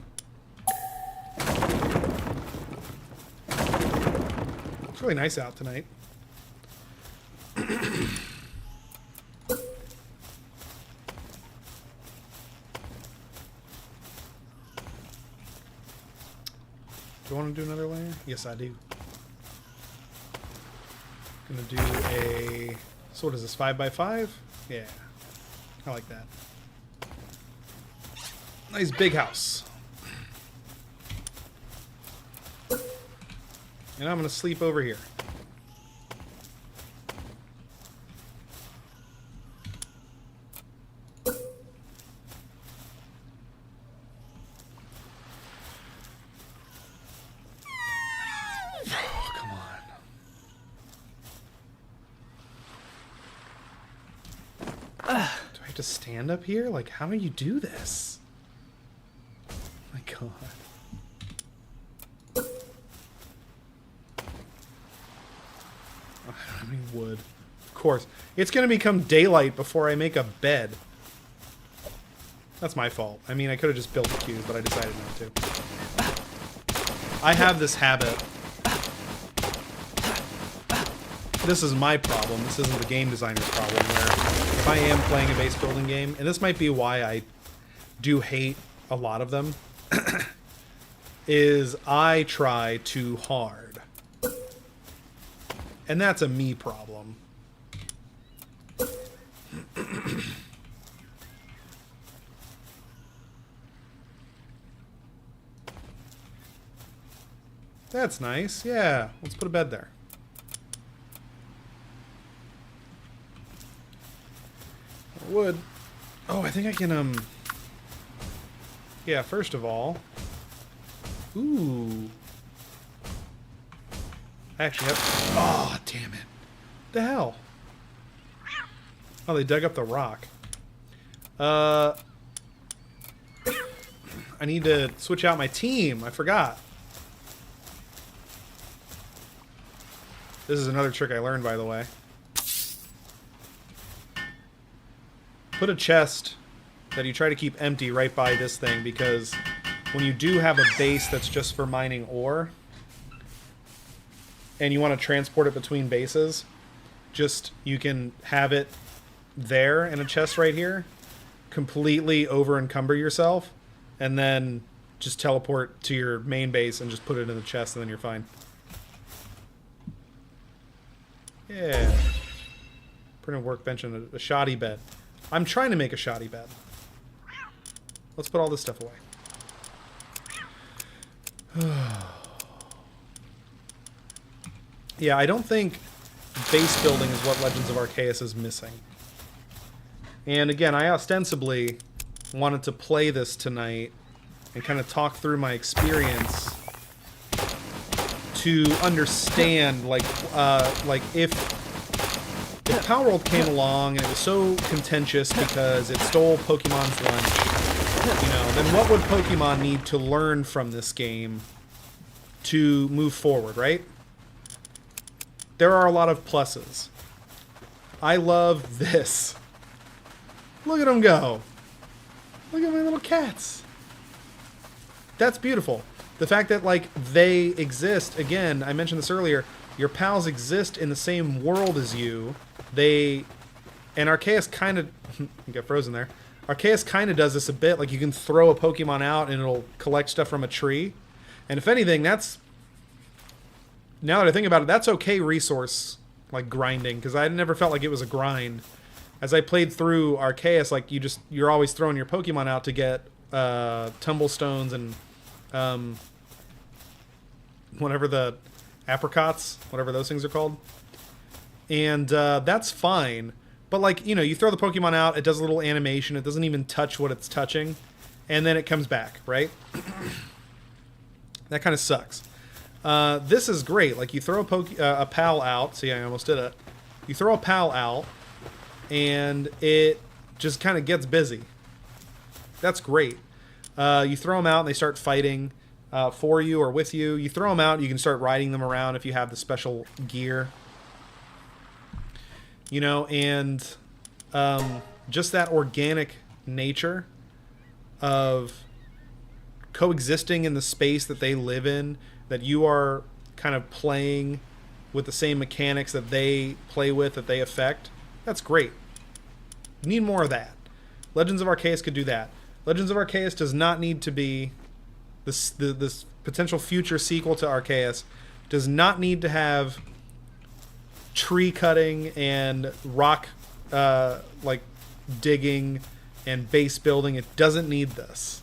It's really nice out tonight. Do I want to do another layer? Yes, I do. Gonna do a... So what is this, 5x5? Yeah. I like that. Nice big house. And I'm gonna sleep over here. To stand up here? Like, how do you do this? Oh my god. I don't have any wood. Of course. It's gonna become daylight before I make a bed. That's my fault. I mean, I could have just built the cube, but I decided not to. I have this habit. This is my problem. This isn't the game designer's problem, where if I am playing a base building game, and this might be why I do hate a lot of them, is I try too hard. And that's a me problem. That's nice. Yeah, let's put a bed there. Wood. Oh, I think I can, yeah, first of all... Ooh. I actually have... Oh, damn it. The hell? Oh, they dug up the rock. I need to switch out my team. I forgot. This is another trick I learned, by the way. Put a chest that you try to keep empty right by this thing, because when you do have a base that's just for mining ore, and you want to transport it between bases, you can have it there in a chest right here, completely over encumber yourself, and then just teleport to your main base and just put it in the chest, and then you're fine. Yeah. Printed workbench and a shoddy bed. I'm trying to make a shoddy bed. Let's put all this stuff away. Yeah, I don't think base building is what Legends of Arceus is missing. And again, I ostensibly wanted to play this tonight and kind of talk through my experience to understand, like if Palworld came along and it was so contentious because it stole Pokemon's lunch, you know, then what would Pokemon need to learn from this game to move forward, right? There are a lot of pluses. I love this. Look at them go. Look at my little cats. That's beautiful. The fact that, like, they exist, again, I mentioned this earlier, your pals exist in the same world as you. And Arceus kind of... you got frozen there. Arceus kind of does this a bit. Like, you can throw a Pokemon out and it'll collect stuff from a tree. And if anything, that's... Now that I think about it, that's okay resource, like, grinding. Because I never felt like it was a grind. As I played through Arceus, like, you're always throwing your Pokemon out to get tumblestones and... whatever the apricots, whatever those things are called. And that's fine. But, like, you know, you throw the Pokemon out, it does a little animation, it doesn't even touch what it's touching, and then it comes back, right? That kind of sucks. This is great. Like, you throw a pal out. See, I almost did it. You throw a pal out, and it just kind of gets busy. That's great. You throw them out, and they start fighting for you or with you. You throw them out, you can start riding them around if you have the special gear. You know, and just that organic nature of coexisting in the space that they live in, that you are kind of playing with the same mechanics that they play with, that they affect, that's great. Need more of that. Legends of Arceus could do that. Legends of Arceus does not need to be... This potential future sequel to Arceus does not need to have tree cutting and rock like digging and base building. It doesn't need this.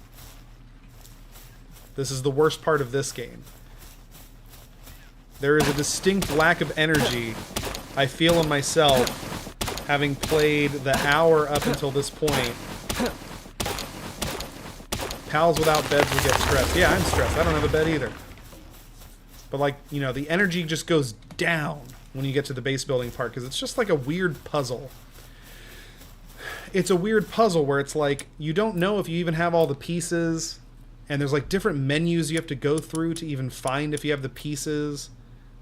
This is the worst part of this game. There is a distinct lack of energy I feel in myself, having played the hour up until this point. Pals without beds will get stressed. Yeah, I'm stressed. I don't have a bed either. But, like, you know, the energy just goes down when you get to the base building part, because it's just like a weird puzzle. It's a weird puzzle where it's like, you don't know if you even have all the pieces, and there's, like, different menus you have to go through to even find if you have the pieces.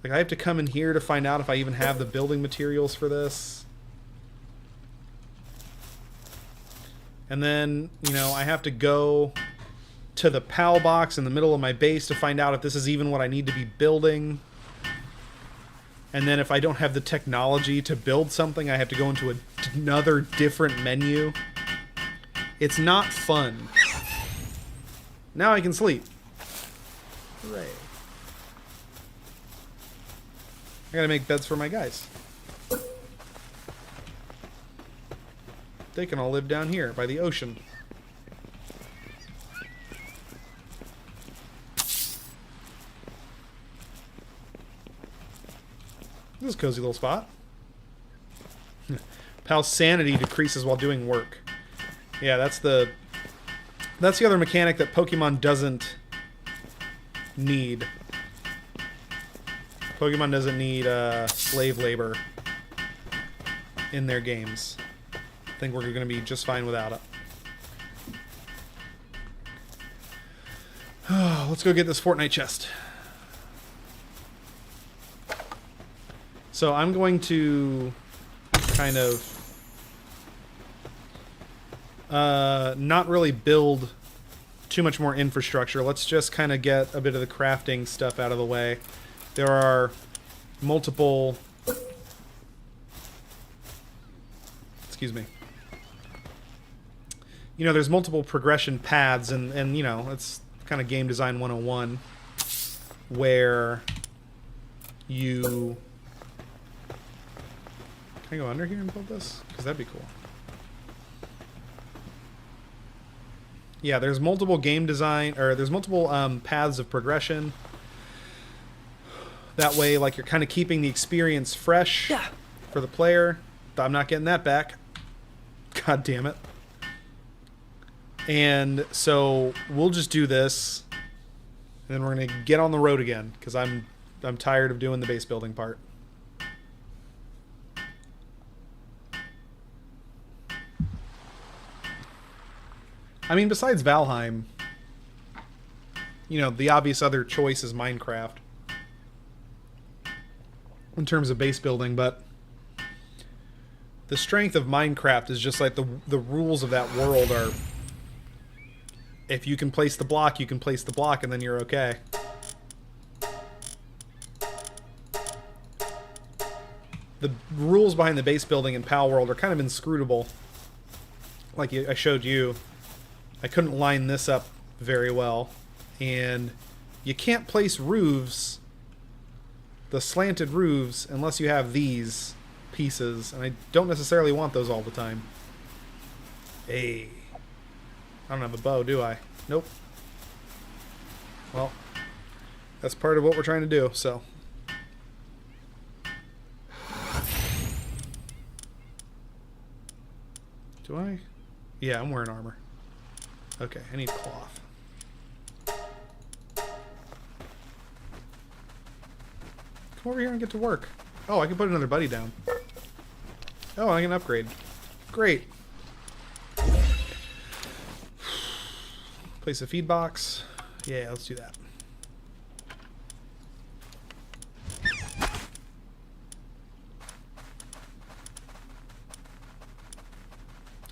Like, I have to come in here to find out if I even have the building materials for this. And then, you know, I have to go to the PAL box in the middle of my base to find out if this is even what I need to be building. And then if I don't have the technology to build something, I have to go into another different menu. It's not fun. Now I can sleep. Hooray. I gotta make beds for my guys. They can all live down here by the ocean. This is a cozy little spot. Pal's sanity decreases while doing work. Yeah, that's the other mechanic that Pokemon doesn't need. Pokemon doesn't need slave labor in their games. I think we're going to be just fine without it. Let's go get this Fortnite chest. So I'm going to kind of not really build too much more infrastructure. Let's just kind of get a bit of the crafting stuff out of the way. There are multiple... Excuse me. You know, there's multiple progression paths, and you know, it's kind of game design 101, where you... Can I go under here and build this? Because that'd be cool. Yeah, there's multiple game design, or there's multiple paths of progression. That way, like, you're kind of keeping the experience fresh for the player. I'm not getting that back. God damn it. And so we'll just do this, and then we're gonna get on the road again because I'm tired of doing the base building part. I mean, besides Valheim, you know, the obvious other choice is Minecraft in terms of base building, but the strength of Minecraft is just like the rules of that world are, if you can place the block, you can place the block, and then you're okay. The rules behind the base building in Palworld are kind of inscrutable. Like I showed you, I couldn't line this up very well, and you can't place roofs, the slanted roofs, unless you have these pieces, and I don't necessarily want those all the time. Hey, I don't have a bow, do I? Nope. Well, that's part of what we're trying to do, so. Do I? Yeah, I'm wearing armor. Okay, I need cloth. Come over here and get to work. Oh, I can put another buddy down. Oh, I can upgrade. Great. Place a feed box. Yeah, let's do that.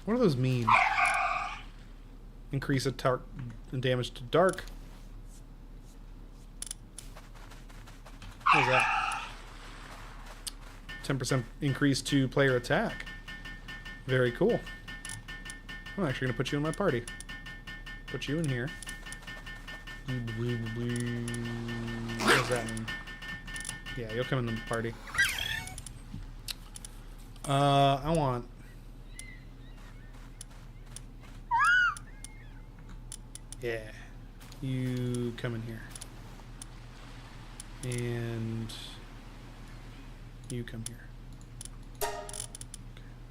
What do those mean? Increase attack and damage to dark. What is that? 10% increase to player attack. Very cool. I'm actually going to put you in my party. Put you in here. What does that mean? Yeah, you'll come in the party. I want... Yeah. You come in here. And... you come here.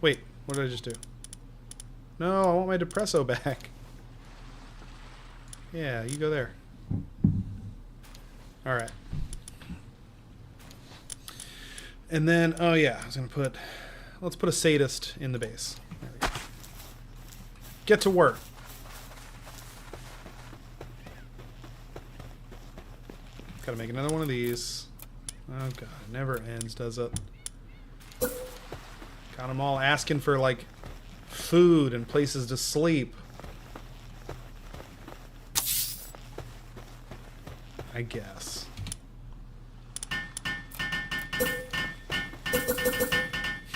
Wait, what did I just do? No, I want my Depresso back. Yeah, you go there. Alright. And then, oh yeah, I was going to put... let's put a sadist in the base. There we go. Get to work. Gotta make another one of these. Oh god, it never ends, does it? Got them all asking for, like, food and places to sleep. I guess.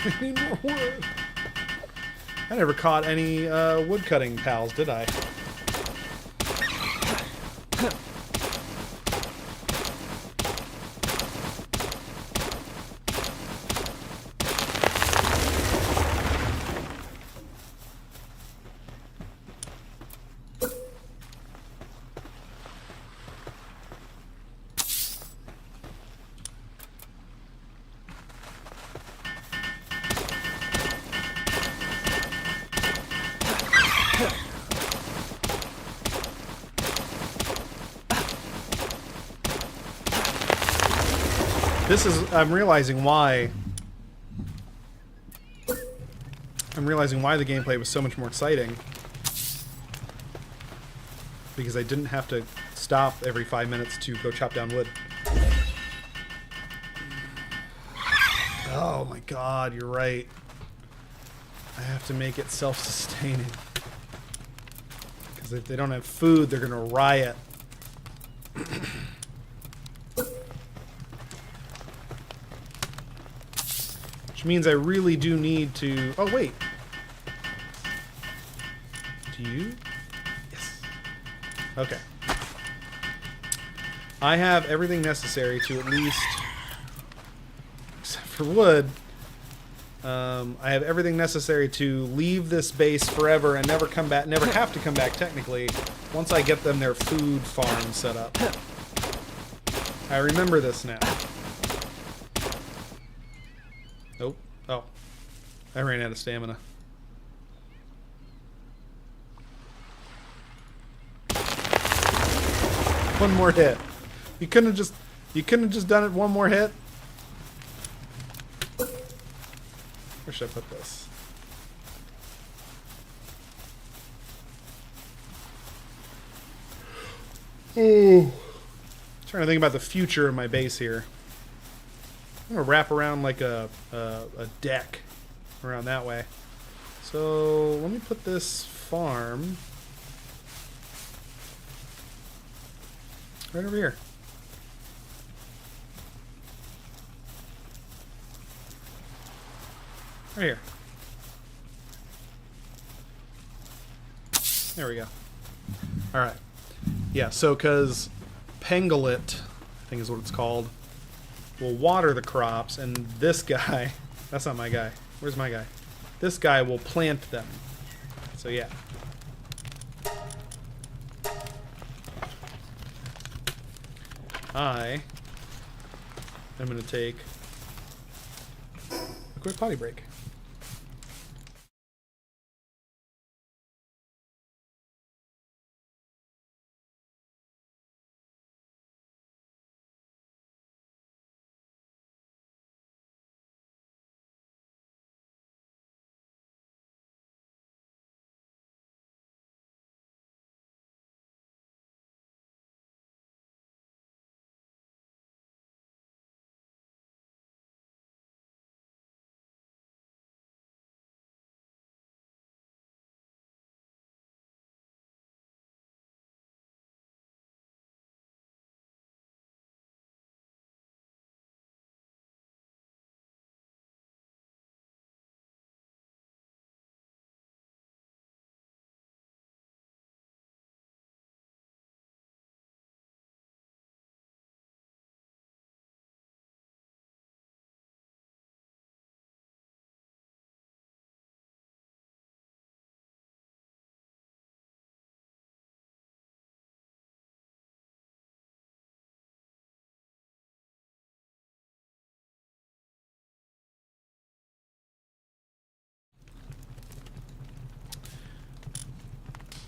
I need more wood. I never caught any wood cutting pals, did I? This is... I'm realizing why the gameplay was so much more exciting. Because I didn't have to stop every 5 minutes to go chop down wood. Oh my god, you're right. I have to make it self-sustaining. Because if they don't have food, they're gonna riot. Which means I really do need to... Oh, wait. Do you? Yes. Okay. I have everything necessary to at least... Except for wood. I have everything necessary to leave this base forever and never come back, never have to come back technically, once I get them their food farm set up. I remember this now. Nope. Oh. I ran out of stamina. One more hit. You couldn't have just done it one more hit? Where should I put this? Oh. Trying to think about the future of my base here. I'm gonna wrap around like a deck around that way. So let me put this farm right over here. Right here. There we go. Alright. Yeah, so because Pangolin, I think is what it's called, will water the crops, and this guy, that's not my guy. Where's my guy? This guy will plant them. So yeah. I am going to take a quick potty break.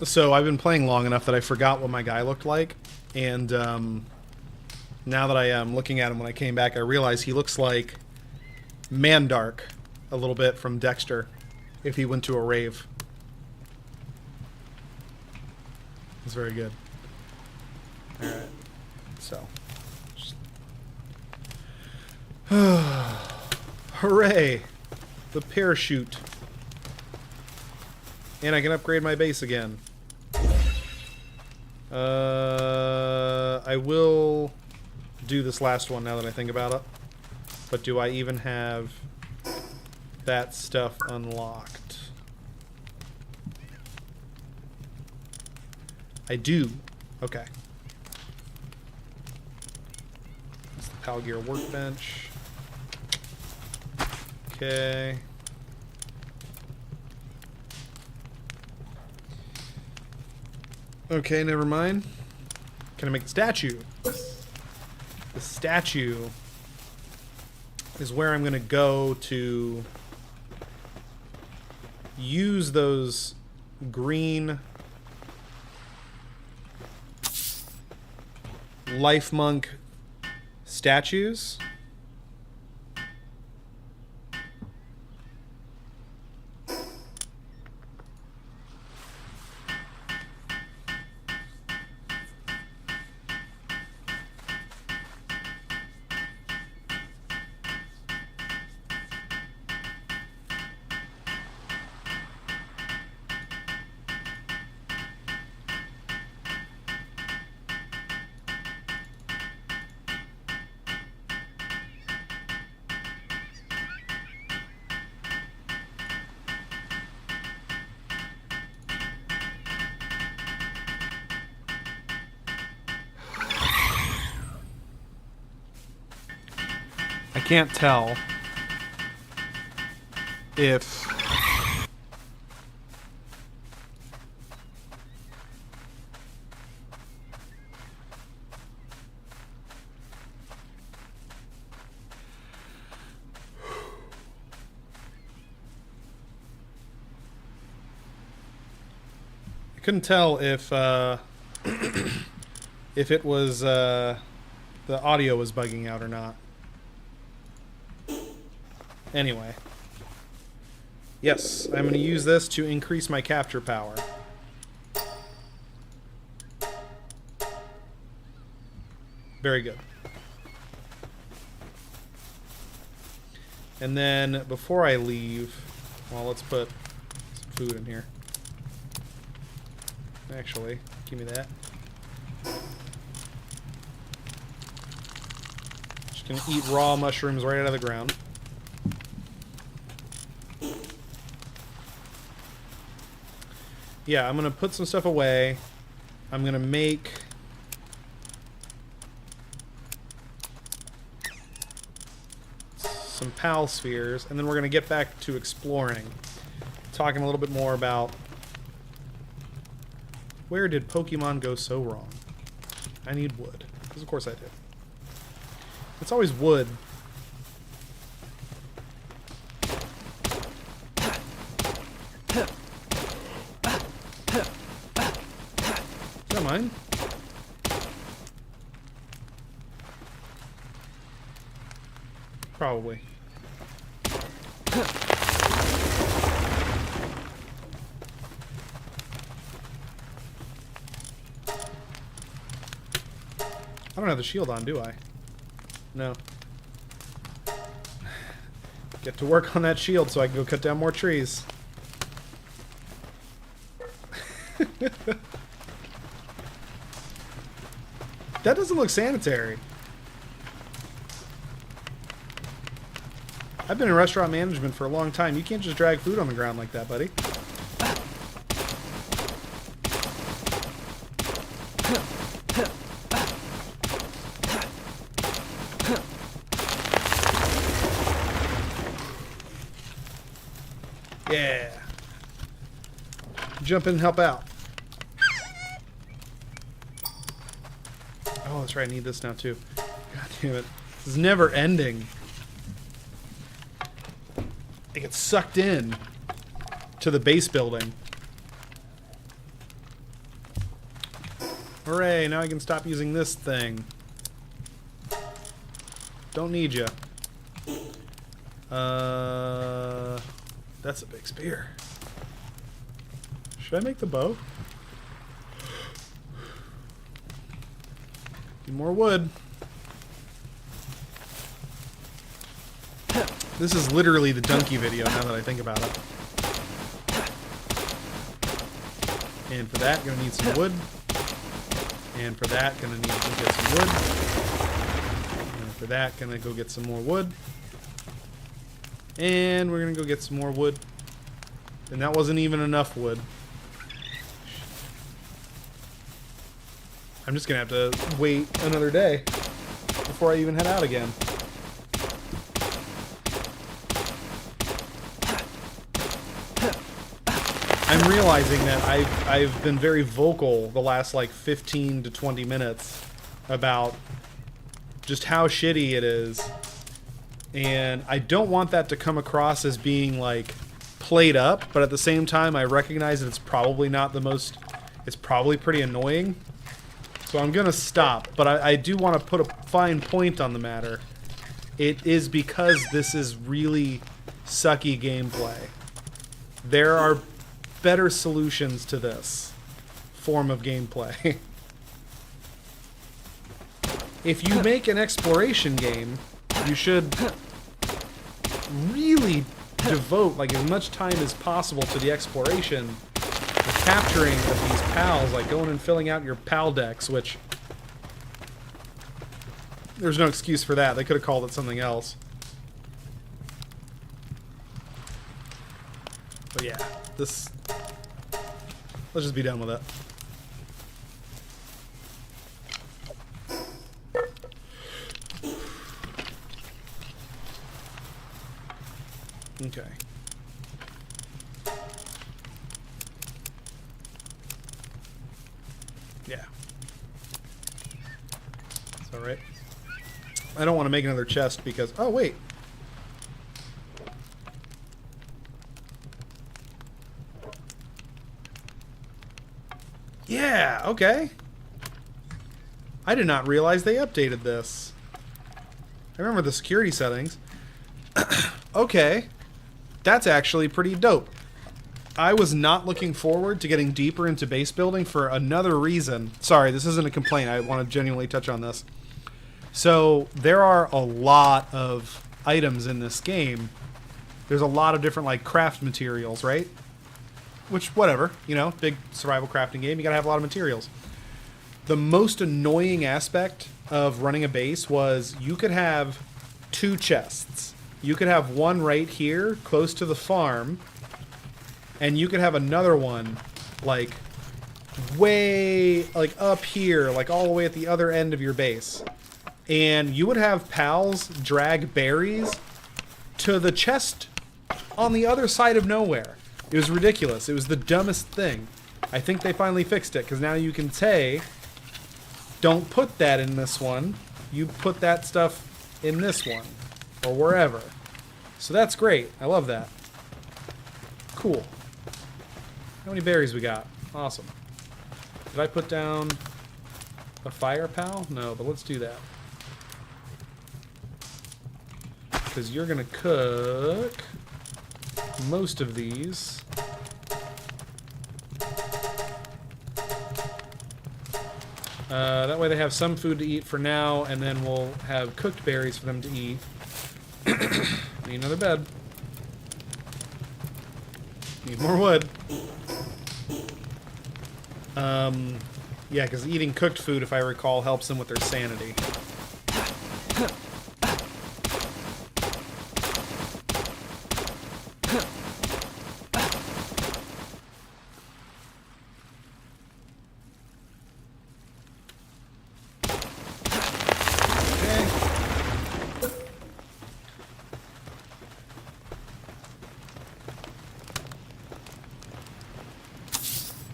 So I've been playing long enough that I forgot what my guy looked like, and now that I am looking at him when I came back, I realize he looks like Mandark a little bit from Dexter if he went to a rave. It's very good. Alright, so. Hooray! The parachute. And I can upgrade my base again. I will do this last one now that I think about it. But do I even have that stuff unlocked? I do. Okay. That's the Palgear workbench. Okay. Okay, never mind. Can I make the statue? The statue is where I'm going to go to use those green life monk statues I can't tell if couldn't tell if if it was the audio was bugging out or not. Anyway, yes, I'm going to use this to increase my capture power. Very good. And then before I leave, well, let's put some food in here. Actually, give me that. Just gonna eat raw mushrooms right out of the ground. Yeah, I'm gonna put some stuff away. I'm gonna make some PAL spheres, and then we're gonna get back to exploring. Talking a little bit more about where did Pokemon go so wrong? I need wood. Because of course I did. It's always wood. Is that mine? Probably. I don't have the shield on, do I? No. Get to work on that shield so I can go cut down more trees. That doesn't look sanitary. I've been in restaurant management for a long time. You can't just drag food on the ground like that, buddy. Yeah. Jump in and help out. Oh, that's right. I need this now, too. God damn it. This is never ending. I get sucked in to the base building. Hooray, now I can stop using this thing. Don't need ya. That's a big spear. Should I make the bow? Need more wood. This is literally the donkey video now that I think about it. And for that, gonna need some wood. And for that, gonna need to go get some wood. And for that, gonna go get some more wood. And we're gonna go get some more wood. And that wasn't even enough wood. I'm just gonna have to wait another day before I even head out again. I'm realizing that I've been very vocal the last like 15 to 20 minutes about just how shitty it is. And I don't want that to come across as being like played up, but at the same time I recognize that it's probably not the most, it's probably pretty annoying. So I'm gonna stop, but I do want to put a fine point on the matter. It is because this is really sucky gameplay. There are better solutions to this form of gameplay. If you make an exploration game, you should really devote like as much time as possible to the exploration, the capturing of these pals, like going and filling out your pal decks, which there's no excuse for that. They could have called it something else. But yeah, this, let's just be done with it. Okay. Yeah. That's alright. I don't want to make another chest because... Oh, wait. Yeah, okay. I did not realize they updated this. I remember the security settings. Okay. That's actually pretty dope. I was not looking forward to getting deeper into base building for another reason. Sorry, this isn't a complaint. I want to genuinely touch on this. So, there are a lot of items in this game. There's a lot of different, like, craft materials, right? Which, whatever. You know, big survival crafting game. You gotta have a lot of materials. The most annoying aspect of running a base was you could have 2 chests. You could have one right here, close to the farm, and you could have another one, like, way, like, up here, like, all the way at the other end of your base. And you would have pals drag berries to the chest on the other side of nowhere. It was ridiculous. It was the dumbest thing. I think they finally fixed it, because now you can say, don't put that in this one. You put that stuff in this one, or wherever. So that's great. I love that. Cool. How many berries we got? Awesome. Did I put down a fire pal? No, but let's do that. Because you're going to cook most of these. That way they have some food to eat for now, and then we'll have cooked berries for them to eat. Need another bed. Need more wood. Yeah, because eating cooked food, if I recall, helps them with their sanity.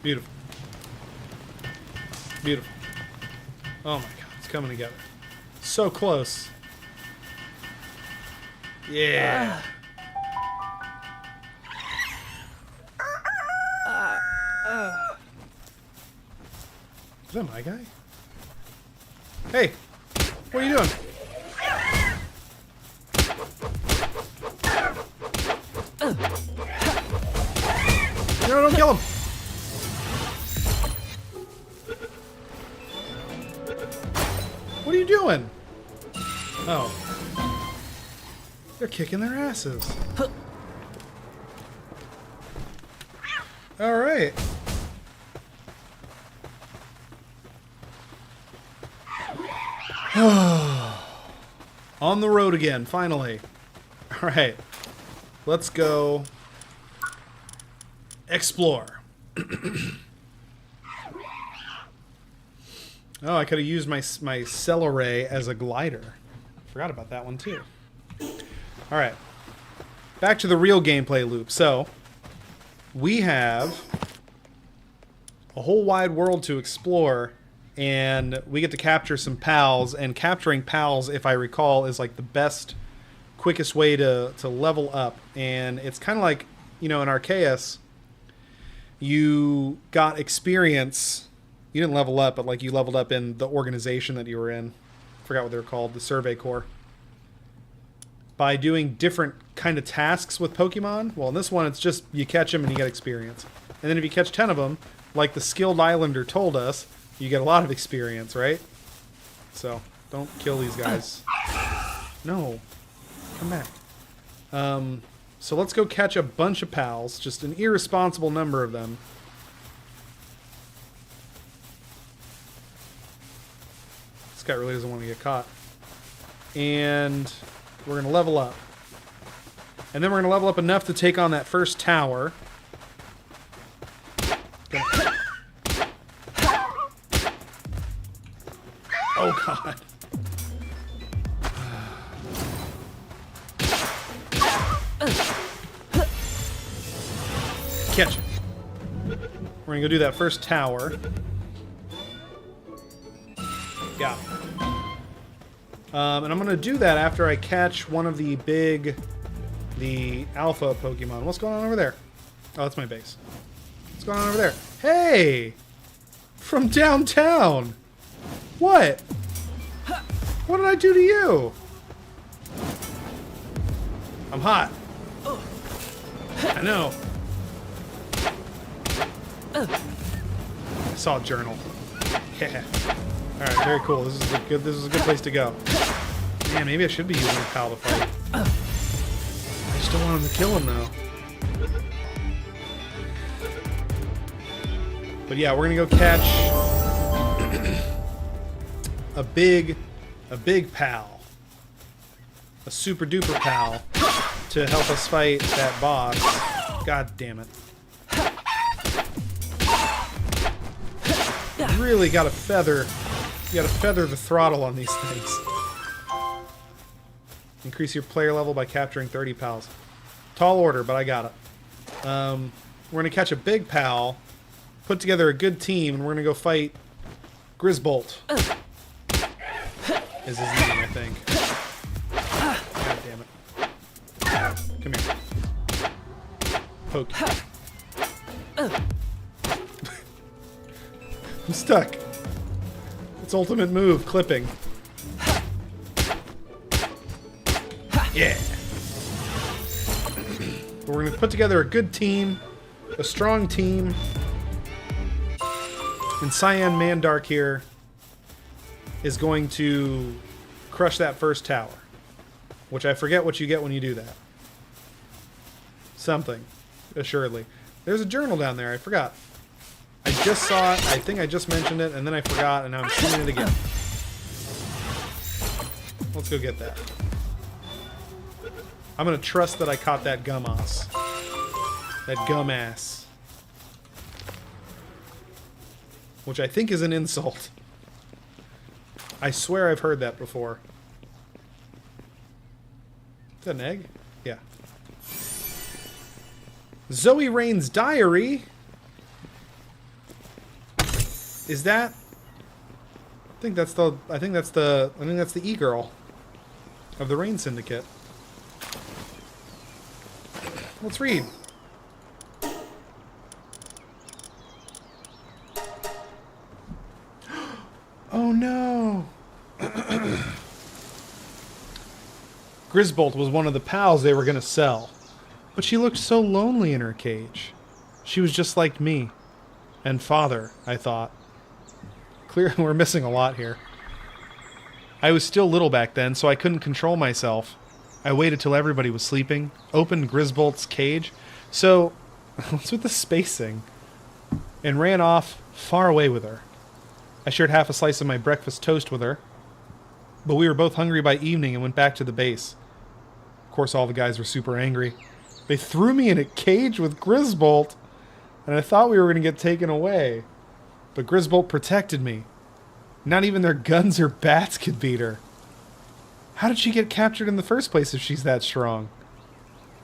Beautiful. Beautiful. Oh my god, it's coming together. So close. Yeah. Is that my guy? Hey, what are you doing? No, don't kill him. What are you doing? Oh. They're kicking their asses. Alright. On the road again, finally. Alright. Let's go explore. Oh, I could have used my celery as a glider. Forgot about that one too. Alright. Back to the real gameplay loop. So, we have a whole wide world to explore, and we get to capture some pals, and capturing pals, if I recall, is like the best, quickest way to level up. And it's kind of like, you know, in Arceus, you got experience. You didn't level up, but like you leveled up in the organization that you were in. Forgot what they were called, the Survey Corps. By doing different kind of tasks with Pokemon. Well, in this one, it's just you catch them and you get experience. And then if you catch 10 of them, like the Skilled Islander told us, you get a lot of experience, right? So, don't kill these guys. No. Come back. So let's go catch a bunch of pals. Just an irresponsible number of them. This guy really doesn't want to get caught. And we're going to level up. And then we're going to level up enough to take on that first tower. Oh, God. Catch it. We're gonna go do that first tower. Yeah. And I'm gonna do that after I catch one of the alpha Pokemon. What's going on over there? Oh, that's my base. What's going on over there? Hey! From downtown! What? What did I do to you? I'm hot. I know. I saw a journal. Yeah. Alright, very cool. This is a good place to go. Man, maybe I should be using a pal to fight. I just don't want him to kill him though. But yeah, we're gonna go catch a big pal. A super duper pal to help us fight that boss. God damn it. You really gotta feather the throttle on these things. Increase your player level by capturing 30 pals. Tall order, but I got it. We're gonna catch a big pal, put together a good team, and we're gonna go fight Grisbolt. Is his name, I think. God damn it. Come here. Poke. I'm stuck. Its ultimate move, clipping. Yeah. But we're going to put together a good team, a strong team. And Cyan Mandark here is going to crush that first tower. Which I forget what you get when you do that. Something. Assuredly. There's a journal down there, I forgot. I just saw it, I think I just mentioned it, and then I forgot, and now I'm seeing it again. Let's go get that. I'm gonna trust that I caught that gumass. That gumass. Which I think is an insult. I swear I've heard that before. Is that an egg? Yeah. Zoe Rain's diary? Is that? I think that's the e-girl of the Rain Syndicate. Let's read. Oh no. Grisbolt was one of the pals they were going to sell. But she looked so lonely in her cage. She was just like me. And father, I thought. Clearly we're missing a lot here. I was still little back then, so I couldn't control myself. I waited till everybody was sleeping, opened Grisbolt's cage. So, what's with the spacing? And ran off far away with her. I shared half a slice of my breakfast toast with her. But we were both hungry by evening and went back to the base. Of course, all the guys were super angry. They threw me in a cage with Grisbolt, and I thought we were going to get taken away. But Grisbolt protected me. Not even their guns or bats could beat her. How did she get captured in the first place if she's that strong?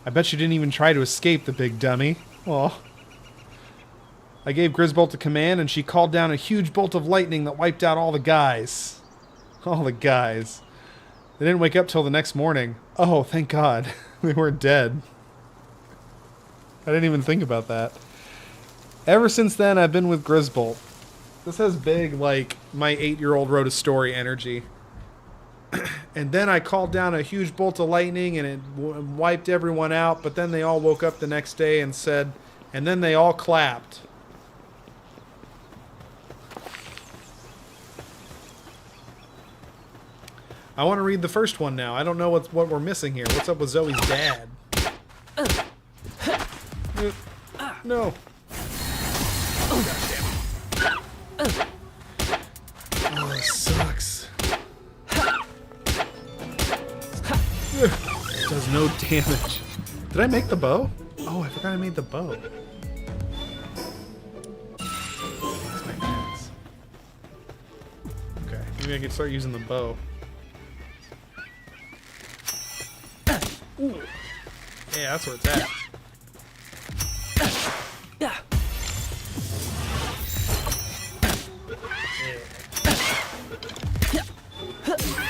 I bet she didn't even try to escape, the big dummy. Well, I gave Grisbolt a command, and she called down a huge bolt of lightning that wiped out all the guys. All the guys. They didn't wake up till the next morning. Oh, thank God. They weren't dead. I didn't even think about that. Ever since then, I've been with Grisbolt. This has big, like, my 8-year-old wrote a story energy. And then I called down a huge bolt of lightning and it wiped everyone out, but then they all woke up the next day and said, and then they all clapped. I want to read the first one now. I don't know what we're missing here. What's up with Zoe's dad? No. Oh, this sucks. Does no damage. Did I make the bow? Oh, I forgot I made the bow. That's my axe. Okay, maybe I can start using the bow. Ooh. Yeah, that's where it's at.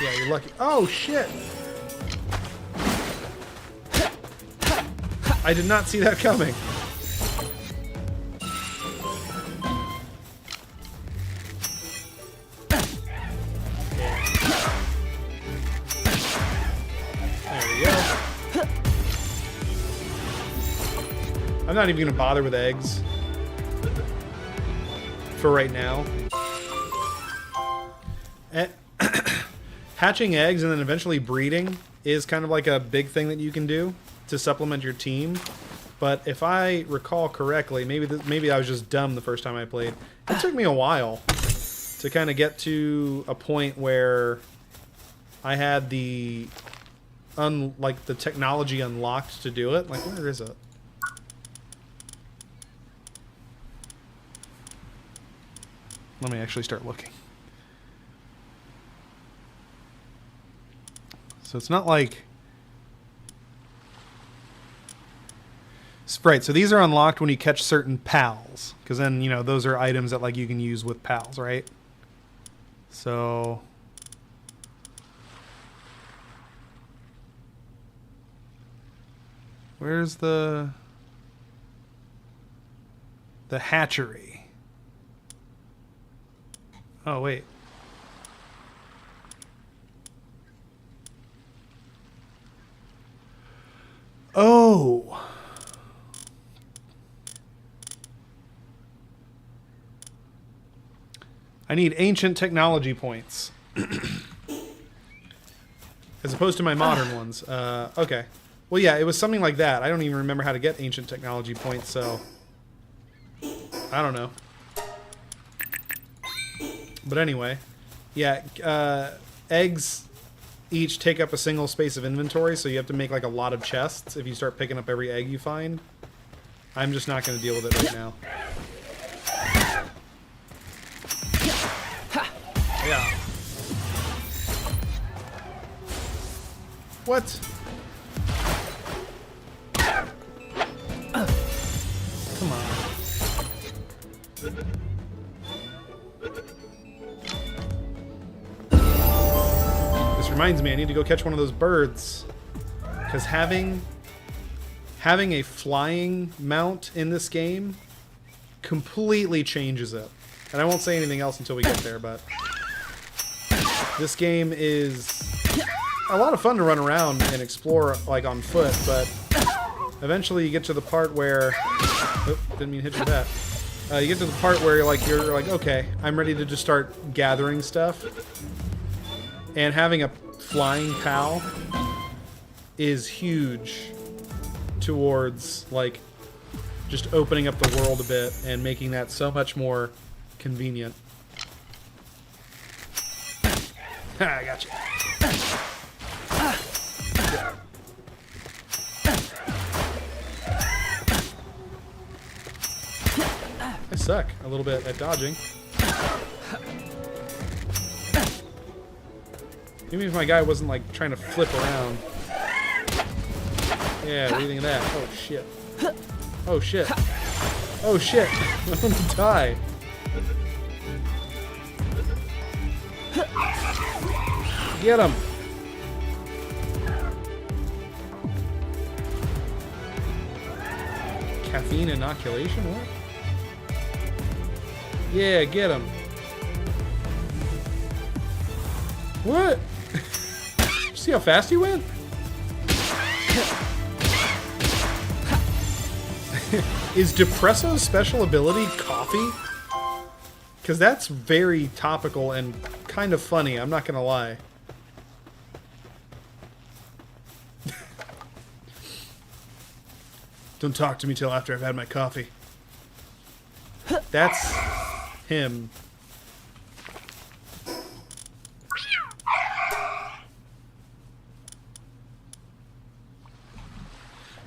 Yeah, you're lucky. Oh, shit! I did not see that coming. There we go. I'm not even going to bother with eggs for right now. Hatching eggs and then eventually breeding is kind of like a big thing that you can do to supplement your team. But if I recall correctly, maybe I was just dumb the first time I played. It took me a while to kind of get to a point where I had the the technology unlocked to do it. Like, where is it? Let me actually start looking. So it's not like... Right, so these are unlocked when you catch certain pals. Because then, you know, those are items that, like, you can use with pals, right? So... Where's the hatchery? Oh, wait. Oh. I need ancient technology points. As opposed to my modern ones. Okay. Well, yeah, it was something like that. I don't even remember how to get ancient technology points, so... I don't know. But anyway. Yeah, eggs each take up a single space of inventory, so you have to make like a lot of chests if you start picking up every egg you find. I'm just not going to deal with it right now. Yeah. What? Come on. This reminds me, I need to go catch one of those birds. Because having a flying mount in this game completely changes it. And I won't say anything else until we get there, but this game is a lot of fun to run around and explore like on foot, but eventually you get to the part where... Oh, didn't mean to hit you with that. You get to the part where you're like, okay, I'm ready to just start gathering stuff. And having a flying pal is huge towards, like, just opening up the world a bit and making that so much more convenient. I got you. I suck a little bit at dodging. Even if my guy wasn't like trying to flip around. Yeah, what do you think of that? Oh shit. Oh shit. Oh shit. I'm gonna die. Get him. Caffeine inoculation? What? Yeah, get him. What? See how fast he went? Is Depresso's special ability coffee? Because that's very topical and kind of funny, I'm not gonna lie. Don't talk to me till after I've had my coffee. That's him.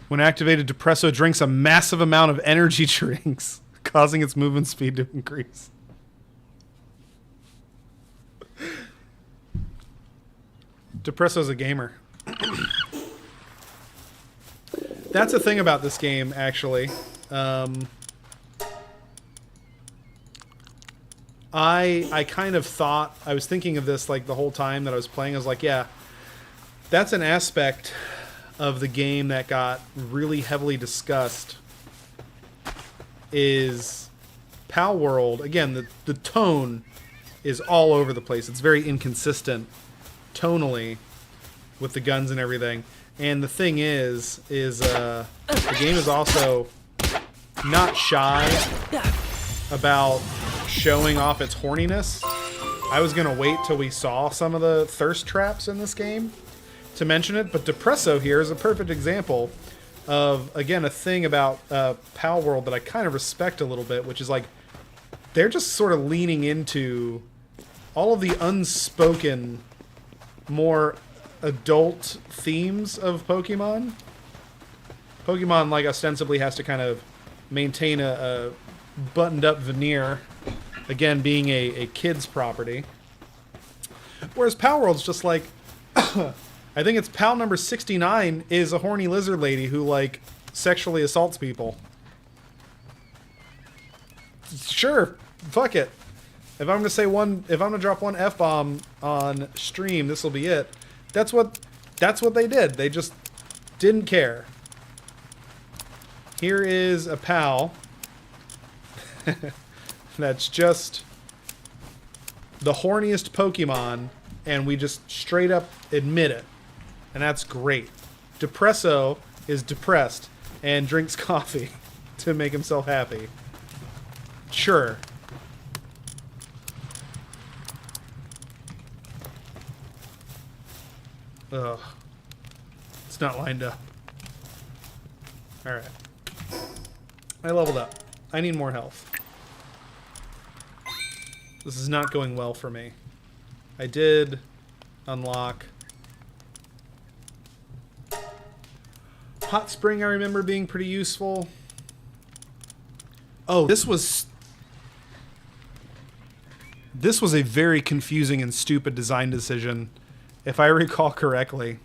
When activated, Depresso drinks a massive amount of energy drinks, causing its movement speed to increase. Depresso's a gamer. That's the thing about this game, actually. I kind of thought, I was thinking of this like the whole time that I was playing. I was like, yeah, that's an aspect of the game that got really heavily discussed, is Palworld. Again, the tone is all over the place. It's very inconsistent tonally with the guns and everything. And the thing is the game is also not shy about showing off its horniness. I was going to wait till we saw some of the thirst traps in this game to mention it, but Depresso here is a perfect example of, again, a thing about Palworld that I kind of respect a little bit, which is like, they're just sort of leaning into all of the unspoken, more adult themes of Pokemon. Pokemon, like, ostensibly has to kind of maintain a buttoned-up veneer, again, being a kid's property. Whereas Palworld's just like, I think it's Pal number 69 is a horny lizard lady who, like, sexually assaults people. Sure, fuck it. If I'm gonna drop one F-bomb on stream, this will be it. That's what they did. They just didn't care. Here is a pal that's just the horniest Pokemon, and we just straight up admit it. And that's great. Depresso is depressed and drinks coffee to make himself happy. Sure. Ugh. It's not lined up. Alright. I leveled up. I need more health. This is not going well for me. I did unlock Hot Spring. I remember being pretty useful. Oh, this was a very confusing and stupid design decision. If I recall correctly,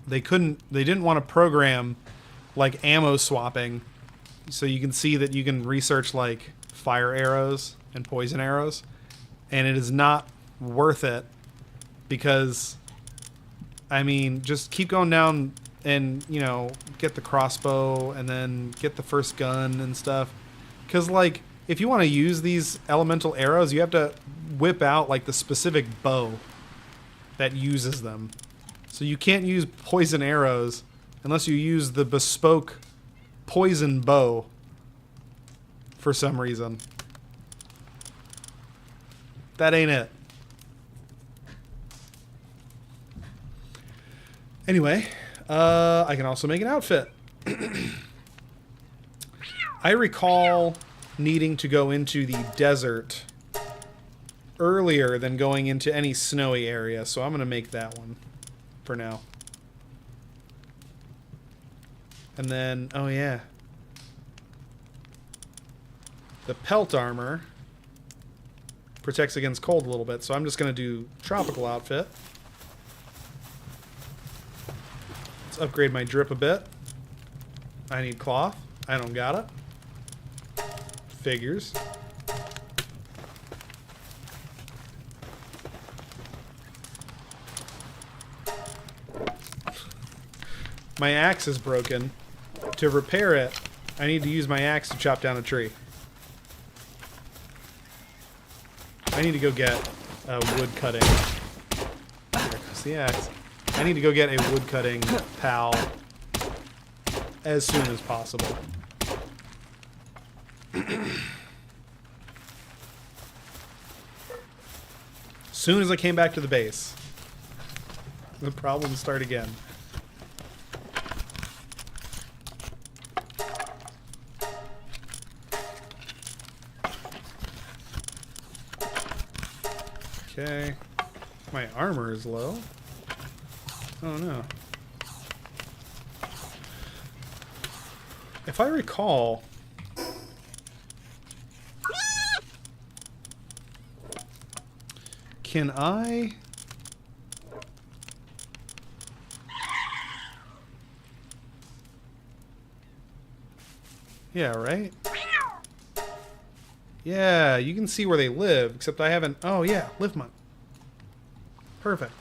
they didn't want to program like ammo swapping, so you can see that you can research like fire arrows and poison arrows, and it is not worth it, because I mean, just keep going down and, you know, get the crossbow and then get the first gun and stuff, because like if you want to use these elemental arrows, you have to whip out like the specific bow that uses them. So you can't use poison arrows unless you use the bespoke poison bow for some reason. That ain't it. Anyway, I can also make an outfit. I recall needing to go into the desert earlier than going into any snowy area, so I'm going to make that one for now. And then, oh yeah, the pelt armor protects against cold a little bit, so I'm just going to do tropical outfit. Let's upgrade my drip a bit. I need cloth. I don't got it. Figures. My axe is broken. To repair it, I need to use my axe to chop down a tree. I need to go get a wood cutting. There goes the axe. I need to go get a wood cutting pal as soon as possible. Soon as I came back to the base, the problems start again. Okay. My armor is low. Oh no. If I recall, can I... Yeah, right? Yeah, you can see where they live, except I haven't... Oh, yeah, live monk. Perfect.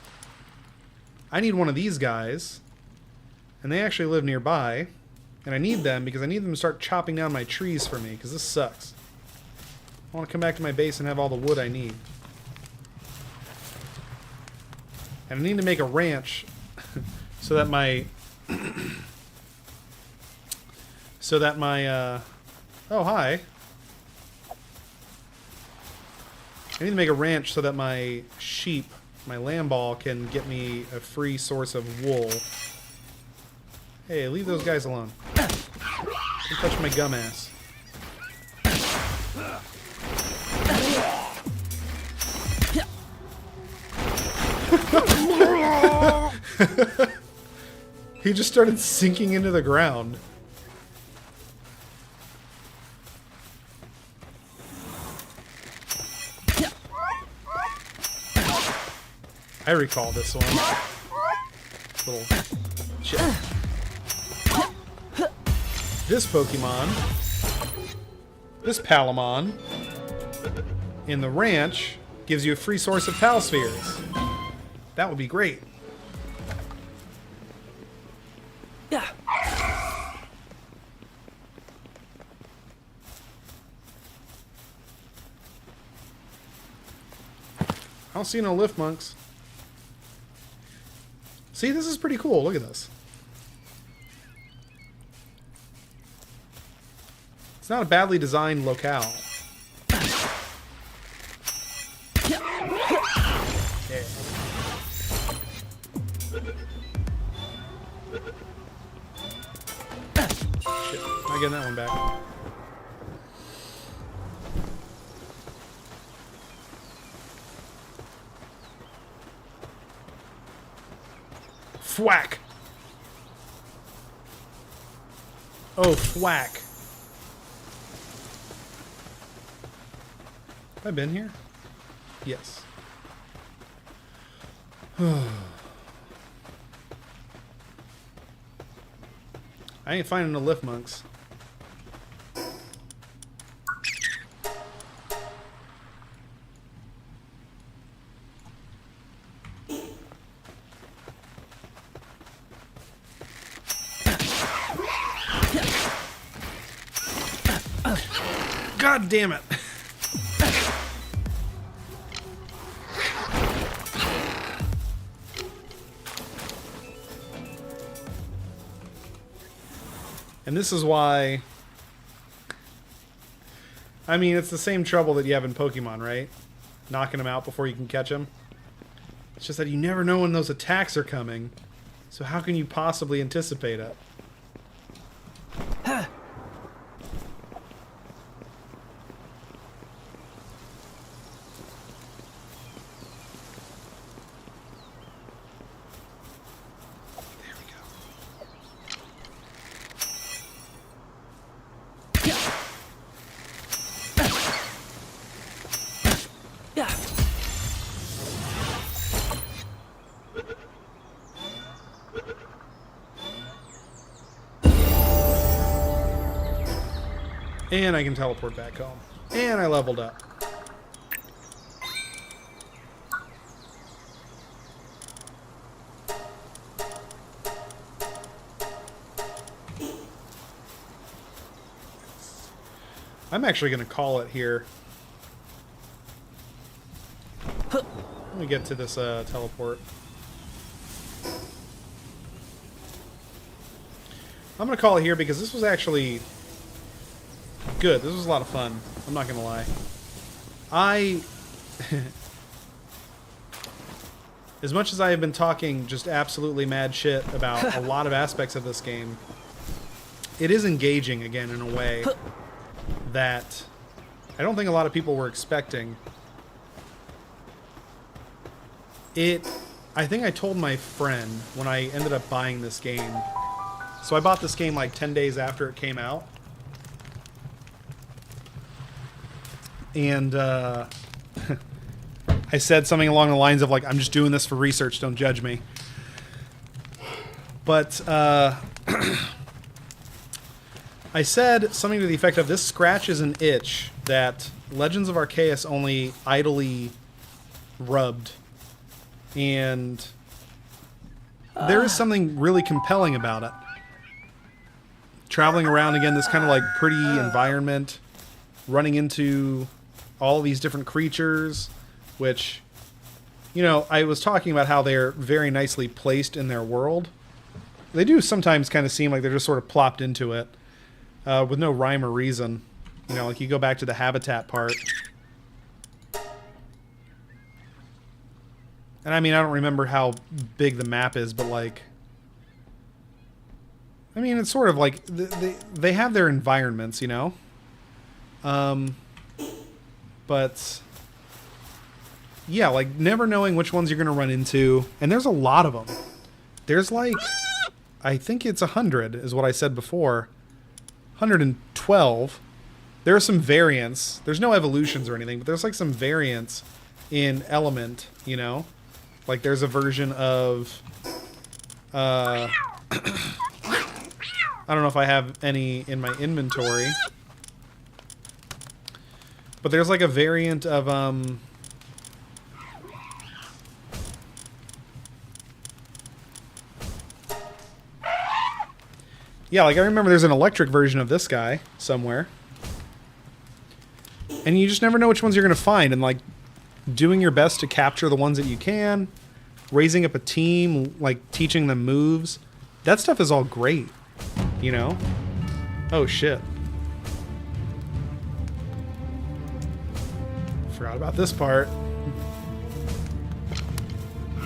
I need one of these guys, and they actually live nearby, and I need them because I need them to start chopping down my trees for me, because this sucks. I want to come back to my base and have all the wood I need. And I need to make a ranch so that my... oh, hi. I need to make a ranch so that my sheep, my lamb ball, can get me a free source of wool. Hey, leave those guys alone. Don't touch my gum ass. He just started sinking into the ground. I recall this one. Little chip. This Pokemon, this Palamon, in the ranch, gives you a free source of Pal Spheres. That would be great. Yeah. I don't see no lift monks. See, this is pretty cool. Look at this. It's not a badly designed locale. Yeah. Shit, not getting that one back. Thwack! Oh, thwack. Have I been here? Yes. I ain't finding no lift monks. God damn it. And this is why... I mean, it's the same trouble that you have in Pokemon, right? Knocking them out before you can catch them. It's just that you never know when those attacks are coming. So how can you possibly anticipate it? And I can teleport back home. And I leveled up. I'm actually going to call it here. Let me get to this teleport. I'm going to call it here because this was actually... good. This was a lot of fun. I'm not gonna lie. As much as I have been talking just absolutely mad shit about a lot of aspects of this game, it is engaging again in a way that I don't think a lot of people were expecting. I think I told my friend when I ended up buying this game. So I bought this game like 10 days after it came out. And I said something along the lines of like, I'm just doing this for research, don't judge me. But I said something to the effect of, this scratches an itch that Legends of Arceus only idly rubbed. And there is something really compelling about it. Traveling around again, this kind of like pretty environment, running into all these different creatures, which, you know, I was talking about how they're very nicely placed in their world. They do sometimes kind of seem like they're just sort of plopped into it with no rhyme or reason. You know, like you go back to the habitat part. And I mean, I don't remember how big the map is, but like, I mean, it's sort of like they have their environments, you know? But yeah, like never knowing which ones you're going to run into. And there's a lot of them. There's like, I think it's 100 is what I said before. 112. There are some variants. There's no evolutions or anything, but there's like some variants in Element, you know? Like there's a version of I don't know if I have any in my inventory. But there's like a variant of yeah, like I remember there's an electric version of this guy somewhere. And you just never know which ones you're going to find, and like doing your best to capture the ones that you can, raising up a team, like teaching them moves. That stuff is all great, you know? Oh shit. Forgot about this part.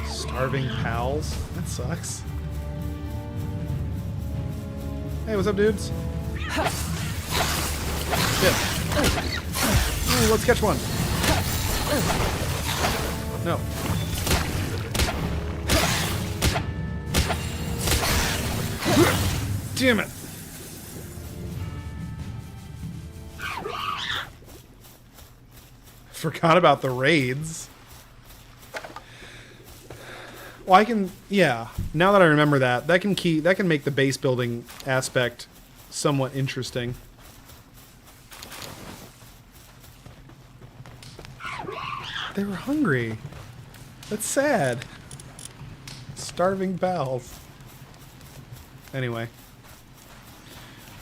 Starving pals. That sucks. Hey, what's up, dudes? Shit. Ooh, let's catch one. No. Damn it. Forgot about the raids. Well, I can, yeah. Now that I remember that, that can make the base building aspect somewhat interesting. They were hungry. That's sad. Starving pals. Anyway.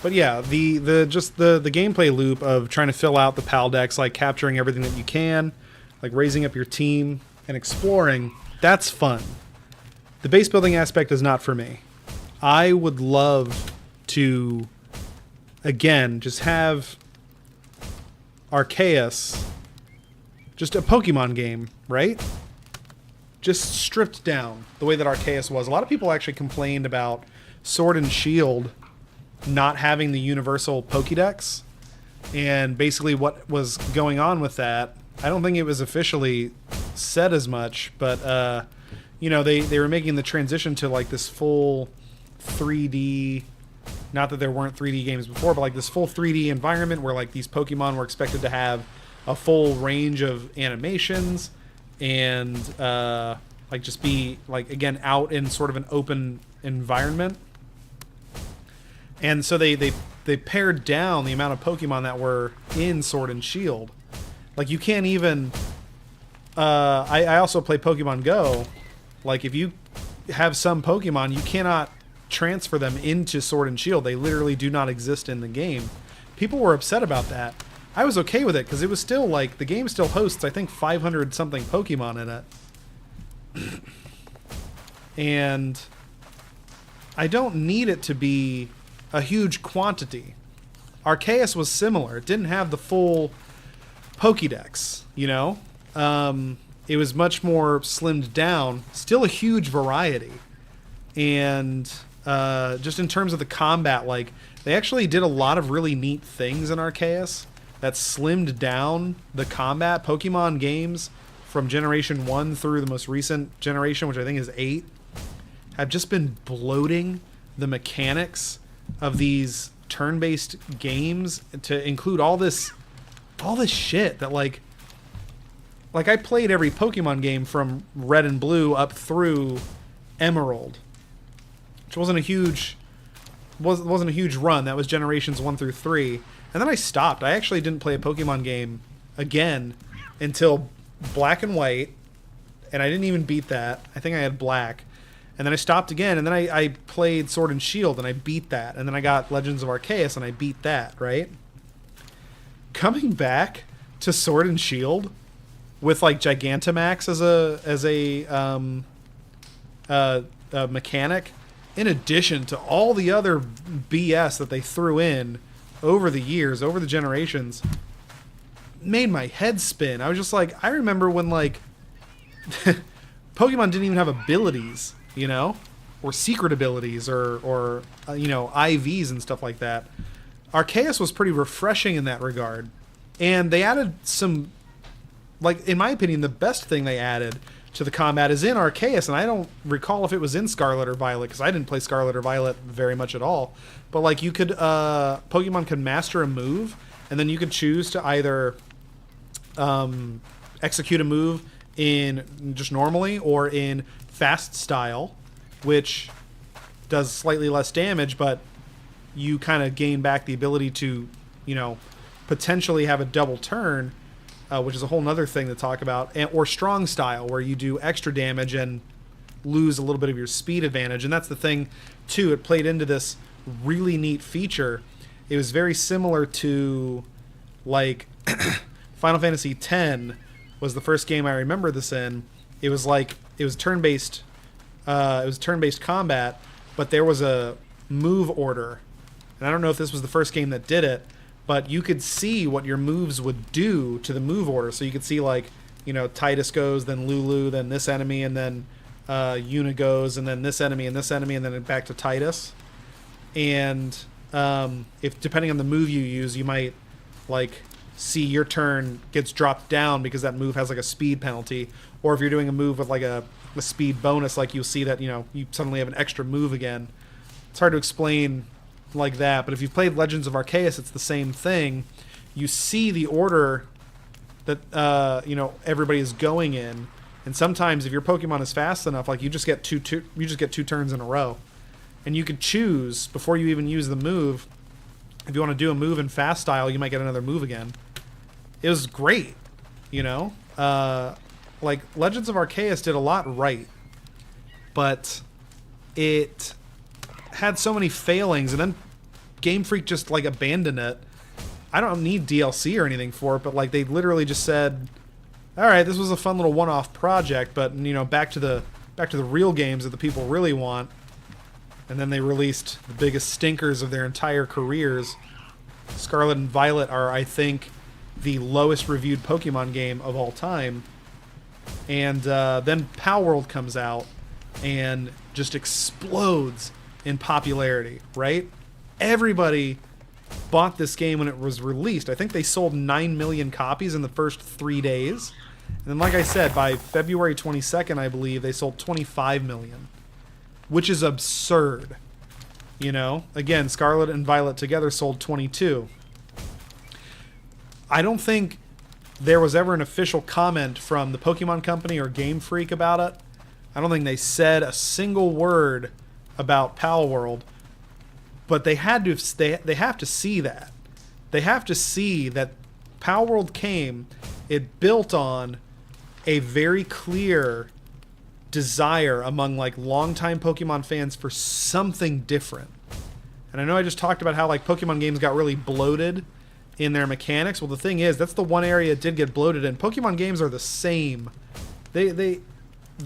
But yeah, the gameplay loop of trying to fill out the PAL decks, like capturing everything that you can, like raising up your team and exploring, that's fun. The base building aspect is not for me. I would love to, again, just have Arceus, just a Pokemon game, right? Just stripped down the way that Arceus was. A lot of people actually complained about Sword and Shield not having the universal Pokédex, and basically what was going on with that, I don't think it was officially said as much, but you know, they were making the transition to like this full 3D, not that there weren't 3D games before, but like this full 3D environment where like these Pokemon were expected to have a full range of animations and like just be like, again, out in sort of an open environment. And so they pared down the amount of Pokemon that were in Sword and Shield. Like you can't even I also play Pokemon Go. Like if you have some Pokemon, you cannot transfer them into Sword and Shield. They literally do not exist in the game. People were upset about that. I was okay with it because it was still like, the game still hosts, I think, 500 something Pokemon in it. And I don't need it to be a huge quantity. Arceus was similar. It didn't have the full Pokédex, you know? It was much more slimmed down. Still a huge variety. And just in terms of the combat, like, they actually did a lot of really neat things in Arceus that slimmed down the combat. Pokemon games from Generation 1 through the most recent generation, which I think is 8, have just been bloating the mechanics of these turn-based games to include all this shit that like I played every Pokemon game from Red and Blue up through Emerald, which wasn't a huge run. That was generations 1 through 3, and then I stopped. I actually didn't play a Pokemon game again until black and white, and I didn't even beat that. I think I had black. And then I stopped again, and then I played Sword and Shield, and I beat that. And then I got Legends of Arceus, and I beat that, right? Coming back to Sword and Shield with, like, Gigantamax as a mechanic, in addition to all the other BS that they threw in over the years, over the generations, made my head spin. I was just like, I remember when, like, Pokemon didn't even have abilities, you know, or secret abilities, or you know, IVs and stuff like that. Arceus was pretty refreshing in that regard, and they added some, like, in my opinion, the best thing they added to the combat is in Arceus, and I don't recall if it was in Scarlet or Violet, because I didn't play Scarlet or Violet very much at all. But, like, you could, Pokemon could master a move, and then you could choose to either execute a move in just normally or in fast style, which does slightly less damage, but you kind of gain back the ability to, you know, potentially have a double turn, which is a whole nother thing to talk about, or strong style, where you do extra damage and lose a little bit of your speed advantage. And that's the thing, too. It played into this really neat feature. It was very similar to, like, Final Fantasy X was the first game I remember this in. It was like, it was turn-based combat, but there was a move order. And I don't know if this was the first game that did it, but you could see what your moves would do to the move order. So you could see, like, you know, Titus goes, then Lulu, then this enemy, and then Yuna goes, and then this enemy, and then back to Titus. And if depending on the move you use, you might, like, see your turn gets dropped down because that move has, like, a speed penalty. Or if you're doing a move with, like, a speed bonus, like, you'll see that, you know, you suddenly have an extra move again. It's hard to explain like that, but if you've played Legends of Arceus, it's the same thing. You see the order that you know, everybody is going in, and sometimes if your Pokemon is fast enough, like, you just get two turns in a row, and you could choose before you even use the move. If you want to do a move in fast style, you might get another move again. It was great, you know. Like, Legends of Arceus did a lot right, but it had so many failings, and then Game Freak just, like, abandoned it. I don't need DLC or anything for it, but, like, they literally just said, all right, this was a fun little one-off project, but, you know, back to the real games that the people really want. And then they released the biggest stinkers of their entire careers. Scarlet and Violet are, I think, the lowest reviewed Pokemon game of all time. And then Palworld comes out and just explodes in popularity, right? Everybody bought this game when it was released. I think they sold 9 million copies in the first 3 days. And then, like I said, by February 22nd, I believe, they sold 25 million. Which is absurd. You know? Again, Scarlet and Violet together sold 22. I don't think there was ever an official comment from the Pokemon Company or Game Freak about it. I don't think they said a single word about Palworld. But they had to. They have to see that. They have to see that Palworld came. It built on a very clear desire among, like, longtime Pokemon fans for something different. And I know I just talked about how, like, Pokemon games got really bloated in their mechanics. Well, the thing is, that's the one area it did get bloated in. Pokemon games are the same. They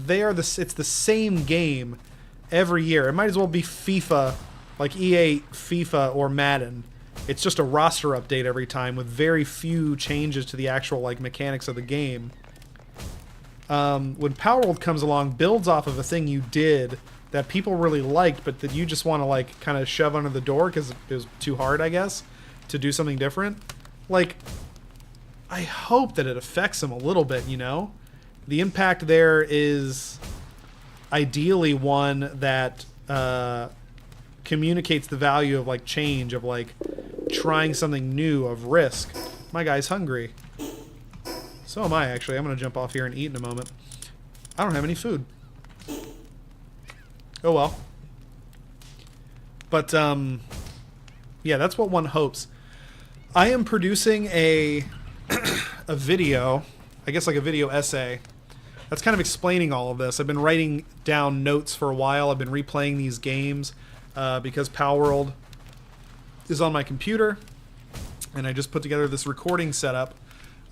are it's the same game every year. It might as well be FIFA, like EA FIFA or Madden. It's just a roster update every time with very few changes to the actual, like, mechanics of the game. When Palworld comes along, builds off of a thing you did that people really liked, but that you just want to, like, kind of shove under the door because it was too hard, I guess, to do something different. Like, I hope that it affects them a little bit, you know? The impact there is ideally one that communicates the value of, like, change, of, like, trying something new, of risk. My guy's hungry. So am I, actually. I'm going to jump off here and eat in a moment. I don't have any food. Oh well. But, yeah, that's what one hopes. I am producing a a video, I guess like a video essay, that's kind of explaining all of this. I've been writing down notes for a while. I've been replaying these games because Palworld is on my computer, and I just put together this recording setup.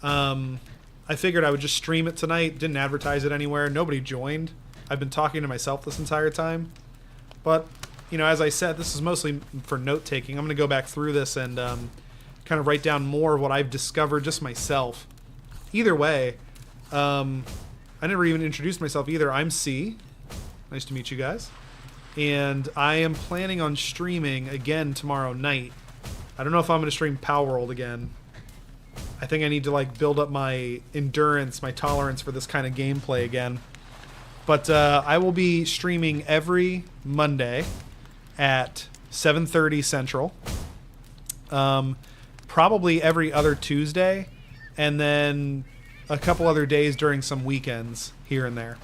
I figured I would just stream it tonight, didn't advertise it anywhere, nobody joined. I've been talking to myself this entire time. But, you know, as I said, this is mostly for note-taking. I'm going to go back through this and kind of write down more of what I've discovered just myself. Either way, I never even introduced myself either. I'm C. Nice to meet you guys. And I am planning on streaming again tomorrow night. I don't know if I'm going to stream Palworld again. I think I need to like build up my endurance, my tolerance for this kind of gameplay again. But I will be streaming every Monday at 7:30 Central. Probably every other Tuesday, and then a couple other days during some weekends here and there.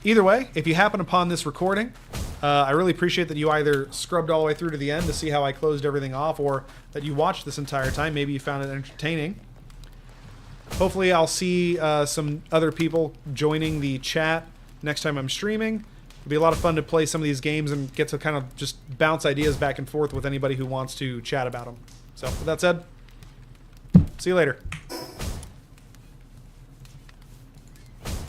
Either way, if you happen upon this recording, I really appreciate that you either scrubbed all the way through to the end to see how I closed everything off, or that you watched this entire time. Maybe you found it entertaining. Hopefully I'll see some other people joining the chat next time I'm streaming. It'll be a lot of fun to play some of these games and get to kind of just bounce ideas back and forth with anybody who wants to chat about them. So with that said, see you later.